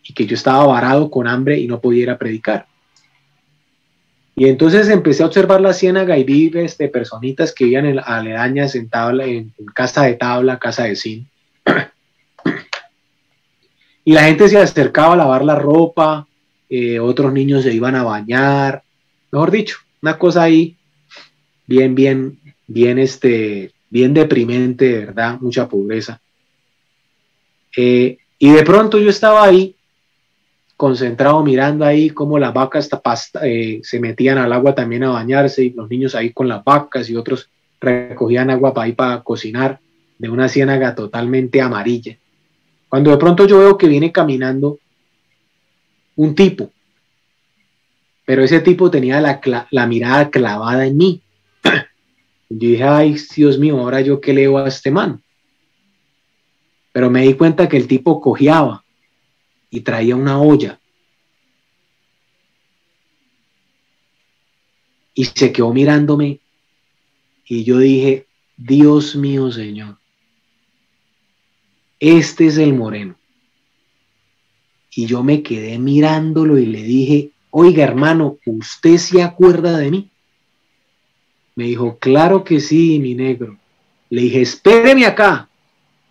S2: Y que yo estaba varado con hambre y no podía ir a predicar. Y entonces empecé a observar la ciénaga y vi personitas que vivían aledañas en casa de tabla, casa de zinc. Y la gente se acercaba a lavar la ropa, otros niños se iban a bañar, mejor dicho, una cosa ahí bien deprimente, de verdad, mucha pobreza. Y de pronto yo estaba ahí, concentrado, mirando ahí cómo las vacas se metían al agua también a bañarse, y los niños ahí con las vacas, y otros recogían agua para cocinar, de una ciénaga totalmente amarilla. Cuando de pronto yo veo que viene caminando un tipo, pero ese tipo tenía la mirada clavada en mí. Yo dije, ay, Dios mío, ahora yo qué leo a este man. Pero me di cuenta que el tipo cojeaba y traía una olla. Y se quedó mirándome y yo dije, Dios mío, Señor, este es el moreno. Y yo me quedé mirándolo y le dije, oiga, hermano, ¿usted se acuerda de mí? Me dijo, claro que sí, mi negro. Le dije, espéreme acá.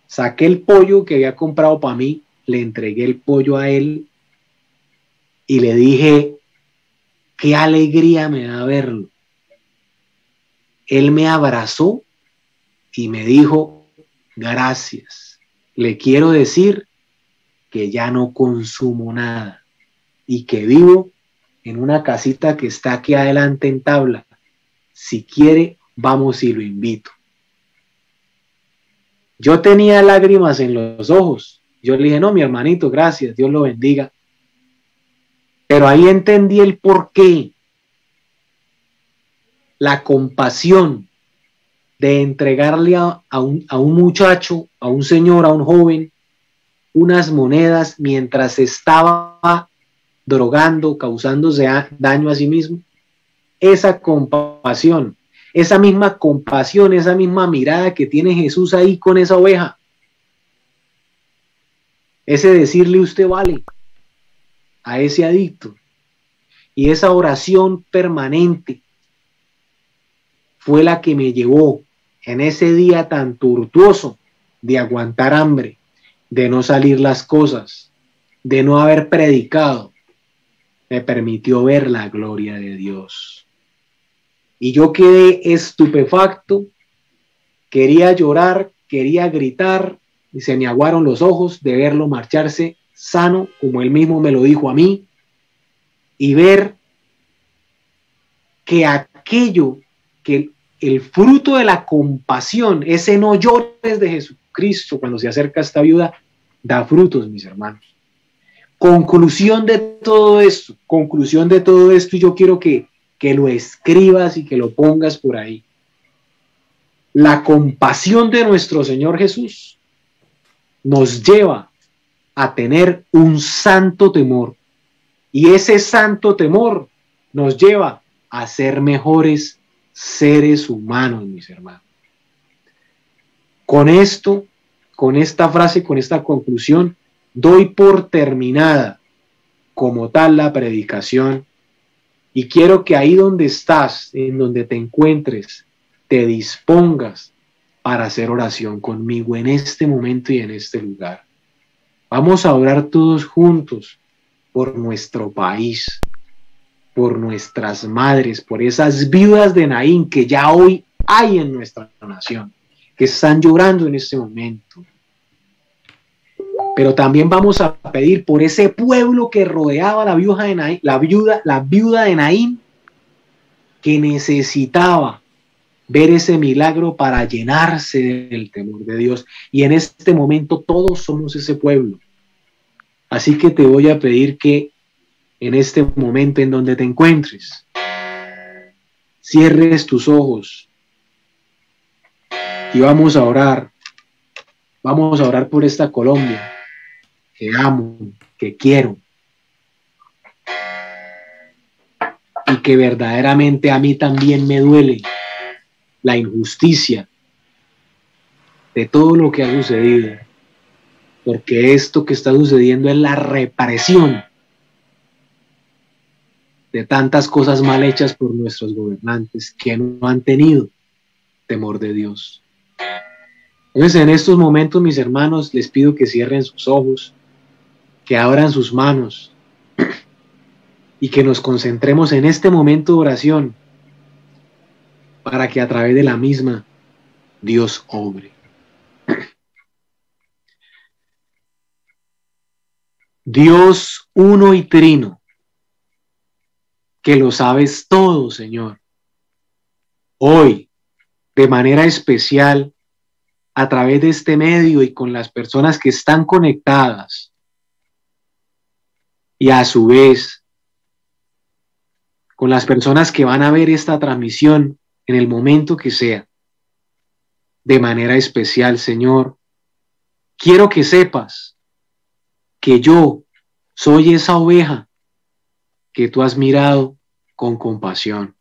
S2: Saqué el pollo que había comprado para mí, le entregué el pollo a él y le dije, qué alegría me da verlo. Él me abrazó y me dijo, gracias. Le quiero decir que ya no consumo nada y que vivo en una casita que está aquí adelante en tabla. Si quiere, vamos y lo invito. Yo tenía lágrimas en los ojos. Yo le dije, no, mi hermanito, gracias, Dios lo bendiga. Pero ahí entendí el porqué. La compasión de entregarle a un muchacho, a un señor, a un joven, unas monedas mientras estaba drogando, causándose daño a sí mismo. Esa compasión, esa misma compasión, esa misma mirada que tiene Jesús ahí con esa oveja. Ese decirle usted vale a ese adicto. Y esa oración permanente fue la que me llevó en ese día tan tortuoso de aguantar hambre, de no salir las cosas, de no haber predicado. Me permitió ver la gloria de Dios. Y yo quedé estupefacto, quería llorar, quería gritar, y se me aguaron los ojos de verlo marcharse sano, como él mismo me lo dijo a mí, y ver que aquello, que el fruto de la compasión, ese no llores de Jesucristo cuando se acerca a esta viuda, da frutos, mis hermanos. Conclusión de todo esto, y yo quiero que lo escribas y que lo pongas por ahí. La compasión de nuestro Señor Jesús nos lleva a tener un santo temor, y ese santo temor nos lleva a ser mejores seres humanos, mis hermanos. Con esto, con esta frase, con esta conclusión, doy por terminada como tal la predicación, y quiero que ahí donde estás, en donde te encuentres, te dispongas para hacer oración conmigo en este momento y en este lugar. Vamos a orar todos juntos por nuestro país, por nuestras madres, por esas viudas de Naín que ya hoy hay en nuestra nación, que están llorando en este momento. Pero también vamos a pedir por ese pueblo que rodeaba a la viuda de Naín, la viuda de Naín, que necesitaba ver ese milagro para llenarse del temor de Dios. Y en este momento todos somos ese pueblo. Así que te voy a pedir que en este momento en donde te encuentres, cierres tus ojos y vamos a orar. Vamos a orar por esta Colombia que amo, que quiero, y que verdaderamente a mí también me duele la injusticia de todo lo que ha sucedido, porque esto que está sucediendo es la represión de tantas cosas mal hechas por nuestros gobernantes que no han tenido temor de Dios. Entonces, en estos momentos, mis hermanos, les pido que cierren sus ojos, que abran sus manos y que nos concentremos en este momento de oración para que a través de la misma Dios obre. Dios uno y trino, que lo sabes todo, Señor. Hoy, de manera especial, a través de este medio y con las personas que están conectadas, y a su vez, con las personas que van a ver esta transmisión en el momento que sea, de manera especial, Señor, quiero que sepas que yo soy esa oveja que tú has mirado con compasión,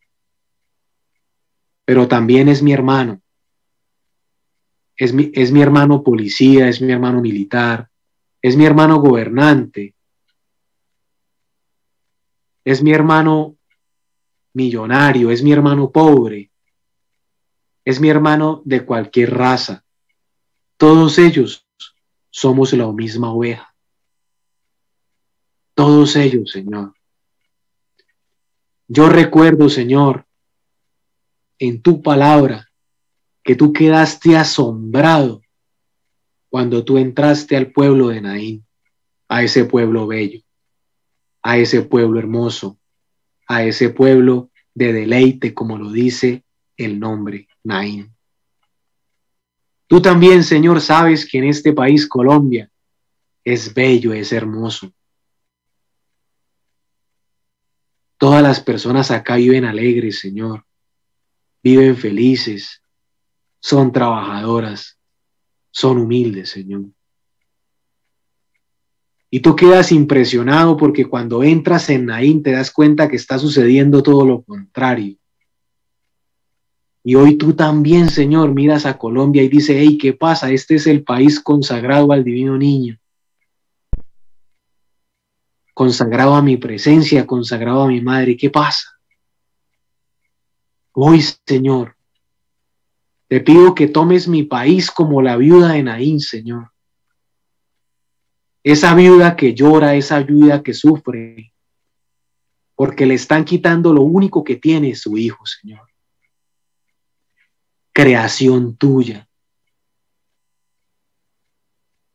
S2: pero también es mi hermano, es mi hermano policía, es mi hermano militar, es mi hermano gobernante, es mi hermano millonario, es mi hermano pobre, es mi hermano de cualquier raza. Todos ellos somos la misma oveja. Todos ellos, Señor. Yo recuerdo, Señor, en tu palabra, que tú quedaste asombrado cuando tú entraste al pueblo de Naín, a ese pueblo bello, a ese pueblo hermoso, a ese pueblo de deleite, como lo dice el nombre, Naín. Tú también, Señor, sabes que en este país, Colombia, es bello, es hermoso. Todas las personas acá viven alegres, Señor, viven felices, son trabajadoras, son humildes, Señor. Y tú quedas impresionado porque cuando entras en Naín te das cuenta que está sucediendo todo lo contrario. Y hoy tú también, Señor, miras a Colombia y dices, hey, ¿qué pasa? Este es el país consagrado al divino niño, consagrado a mi presencia, consagrado a mi madre. ¿Qué pasa? Hoy, Señor, te pido que tomes mi país como la viuda de Naín, Señor. Esa viuda que llora, esa viuda que sufre, porque le están quitando lo único que tiene su hijo, Señor. Creación tuya.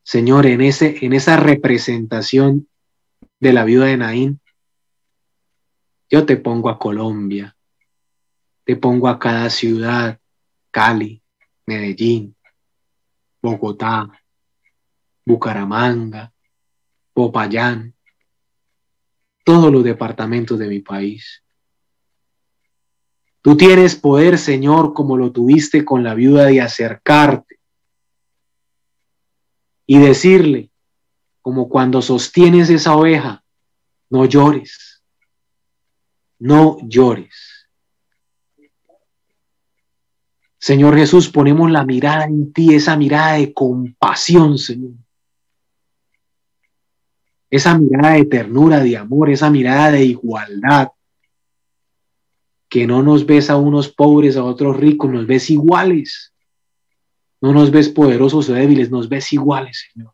S2: Señor, en esa representación de la viuda de Naín, yo te pongo a Colombia, te pongo a cada ciudad, Cali, Medellín, Bogotá, Bucaramanga, Popayán, todos los departamentos de mi país. Tú tienes poder, Señor, como lo tuviste con la viuda, de acercarte y decirle, como cuando sostienes esa oveja, no llores, no llores. Señor Jesús, ponemos la mirada en ti, esa mirada de compasión, Señor. Esa mirada de ternura, de amor, esa mirada de igualdad. Que no nos ves a unos pobres, a otros ricos, nos ves iguales. No nos ves poderosos o débiles, nos ves iguales, Señor.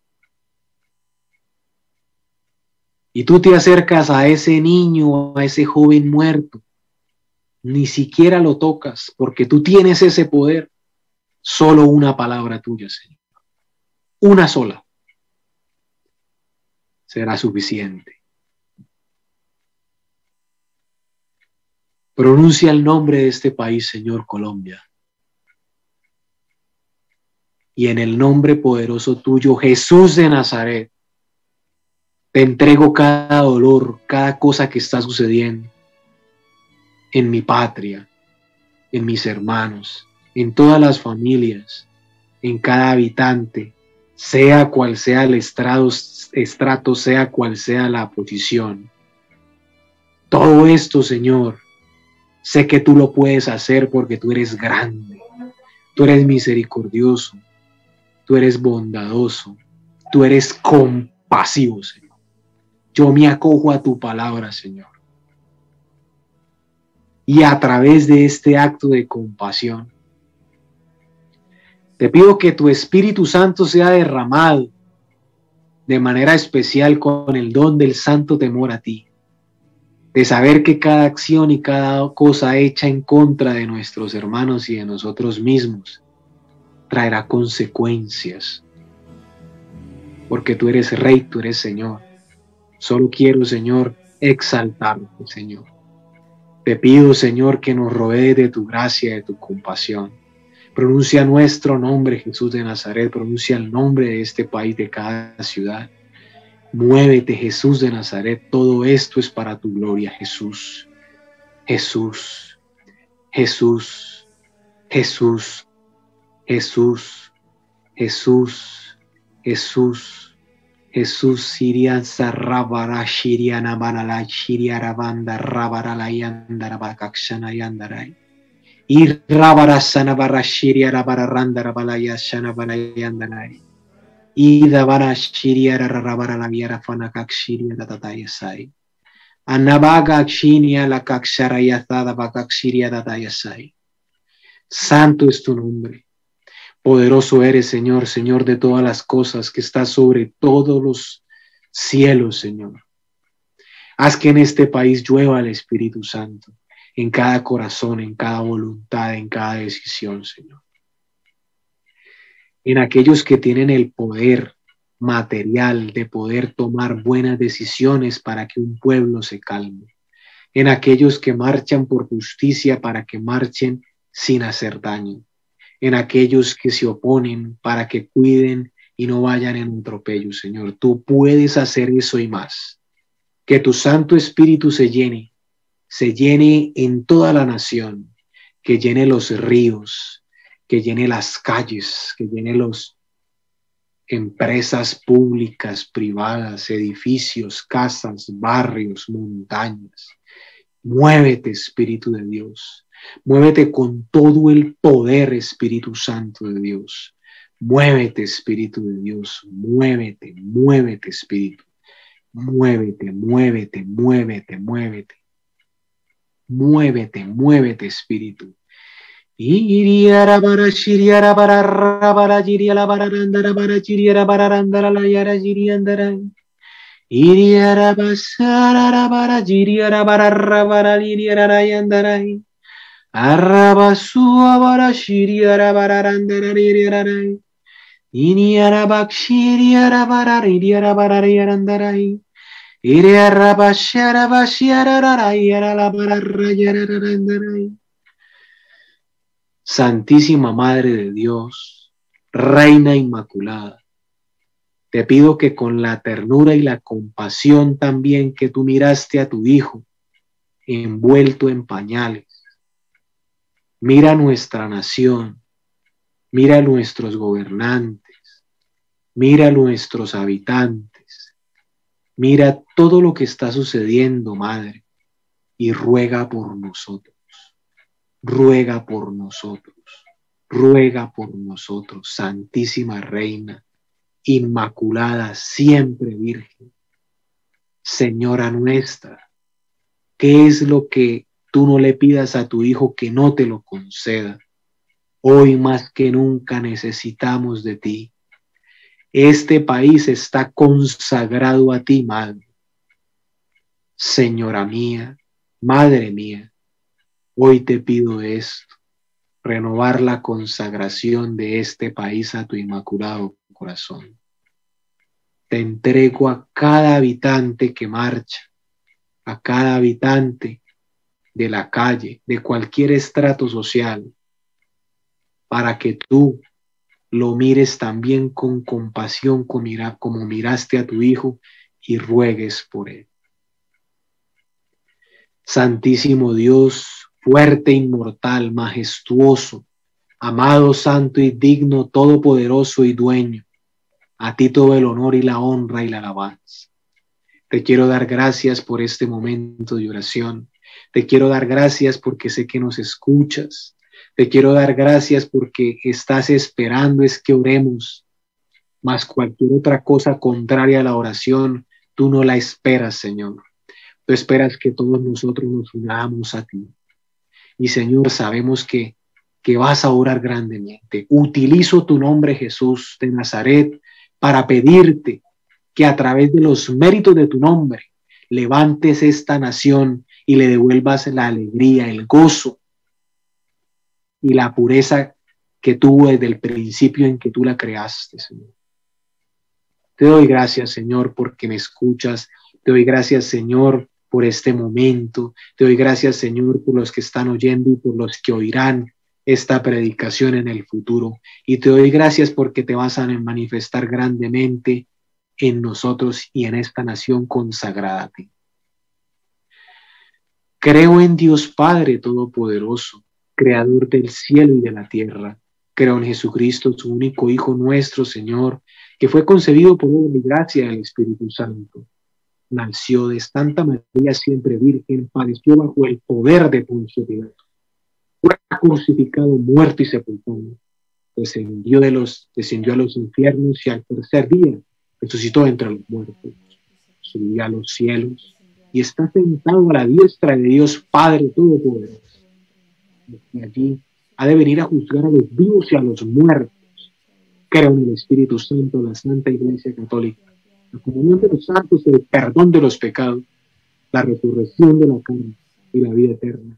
S2: Y tú te acercas a ese niño, a ese joven muerto. Ni siquiera lo tocas, porque tú tienes ese poder. Solo una palabra tuya, Señor. Una sola. Será suficiente. Pronuncia el nombre de este país, Señor, Colombia. Y en el nombre poderoso tuyo, Jesús de Nazaret, te entrego cada dolor, cada cosa que está sucediendo en mi patria, en mis hermanos, en todas las familias, en cada habitante, sea cual sea el estrato, sea cual sea la posición. Todo esto, Señor, sé que tú lo puedes hacer porque tú eres grande, tú eres misericordioso, tú eres bondadoso, tú eres compasivo, Señor. Yo me acojo a tu palabra, Señor. Y a través de este acto de compasión, te pido que tu Espíritu Santo sea derramado de manera especial con el don del santo temor a ti, de saber que cada acción y cada cosa hecha en contra de nuestros hermanos y de nosotros mismos traerá consecuencias, porque tú eres Rey, tú eres Señor. Solo quiero, Señor, exaltarte, Señor. Te pido, Señor, que nos rodees de tu gracia, de tu compasión. Pronuncia nuestro nombre, Jesús de Nazaret. Pronuncia el nombre de este país, de cada ciudad. Muévete, Jesús de Nazaret. Todo esto es para tu gloria, Jesús. Jesús, Jesús, Jesús, Jesús, Jesús, Jesús. Jesús, Sirian Sarrabara, Shiriana Banala, Shiriarabanda, Rabarala Yandara Bakakshana Yandarai. Ir Rabara Sanabara, Shiriarabara Randara Balaya, Shanabala Yandarai. Ida Bara Shiriara Rabara la Viera Fanakakshiri Datatayasai. Anabaga Kshinia la Kakshara Bakakshiria Datayasai. Santo es tu nombre. Poderoso eres, Señor, Señor de todas las cosas, que estás sobre todos los cielos, Señor. Haz que en este país llueva el Espíritu Santo, en cada corazón, en cada voluntad, en cada decisión, Señor. En aquellos que tienen el poder material de poder tomar buenas decisiones para que un pueblo se calme. En aquellos que marchan por justicia para que marchen sin hacer daño. En aquellos que se oponen para que cuiden y no vayan en un tropello, Señor. Tú puedes hacer eso y más. Que tu Santo Espíritu se llene en toda la nación, que llene los ríos, que llene las calles, que llene las empresas públicas, privadas, edificios, casas, barrios, montañas. Muévete, Espíritu de Dios. Muévete con todo el poder, Espíritu Santo de Dios. Muévete, Espíritu de Dios. Muévete, muévete, Espíritu. Muévete, muévete, muévete, muévete. Muévete, muévete, Espíritu. Iriara bara shiriara bara rabara jiriara bara randara bara jiriara bara randara la yara jiriandara. Iriara basara bara jiriara bara rabara jiriara yandara. Arrabasua bara shiriara bara randara jiriara. Iniara bakshiriara bara jiriara bara yarandara. Iriara bashara bashiara rayara la bara rayara randara. Santísima Madre de Dios, Reina Inmaculada, te pido que con la ternura y la compasión también que tú miraste a tu Hijo envuelto en pañales, mira nuestra nación, mira a nuestros gobernantes, mira a nuestros habitantes, mira todo lo que está sucediendo, Madre, y ruega por nosotros. Ruega por nosotros, ruega por nosotros, Santísima Reina, Inmaculada, siempre Virgen, Señora nuestra. ¿Qué es lo que tú no le pidas a tu Hijo que no te lo conceda? Hoy más que nunca necesitamos de ti. Este país está consagrado a ti, Madre. Señora mía, Madre mía, hoy te pido esto, renovar la consagración de este país a tu inmaculado corazón. Te entrego a cada habitante que marcha, a cada habitante de la calle, de cualquier estrato social, para que tú lo mires también con compasión como miraste a tu Hijo y ruegues por él. Santísimo Dios, fuerte, inmortal, majestuoso, amado, santo y digno, todopoderoso y dueño, a ti todo el honor y la honra y la alabanza. Te quiero dar gracias por este momento de oración. Te quiero dar gracias porque sé que nos escuchas. Te quiero dar gracias porque estás esperando es que oremos, mas cualquier otra cosa contraria a la oración, tú no la esperas, Señor. Tú esperas que todos nosotros nos unamos a ti. Y Señor, sabemos que vas a orar grandemente. Utilizo tu nombre, Jesús de Nazaret, para pedirte que a través de los méritos de tu nombre levantes esta nación y le devuelvas la alegría, el gozo y la pureza que tuvo desde el principio en que tú la creaste, Señor. Te doy gracias, Señor, porque me escuchas. Te doy gracias, Señor, por este momento. Te doy gracias, Señor, por los que están oyendo y por los que oirán esta predicación en el futuro. Y te doy gracias porque te vas a manifestar grandemente en nosotros y en esta nación consagrada a ti. Creo en Dios Padre Todopoderoso, Creador del cielo y de la tierra. Creo en Jesucristo, su único Hijo nuestro, Señor, que fue concebido por obra y gracia del Espíritu Santo. Nació de Santa María, siempre virgen, padeció bajo el poder de Poncio Pilato. Fue crucificado, muerto y sepultado. Descendió a los infiernos y al tercer día resucitó entre los muertos. Subió a los cielos y está sentado a la diestra de Dios Padre Todopoderoso. Y allí ha de venir a juzgar a los vivos y a los muertos. Creo en el Espíritu Santo, la Santa Iglesia Católica, la comunión de los santos, el perdón de los pecados, la resurrección de la carne y la vida eterna.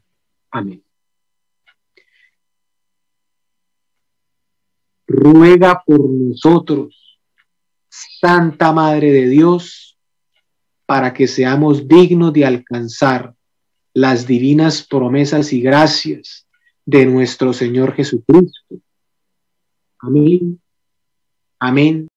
S2: Amén. Ruega por nosotros, Santa Madre de Dios, para que seamos dignos de alcanzar las divinas promesas y gracias de nuestro Señor Jesucristo. Amén. Amén.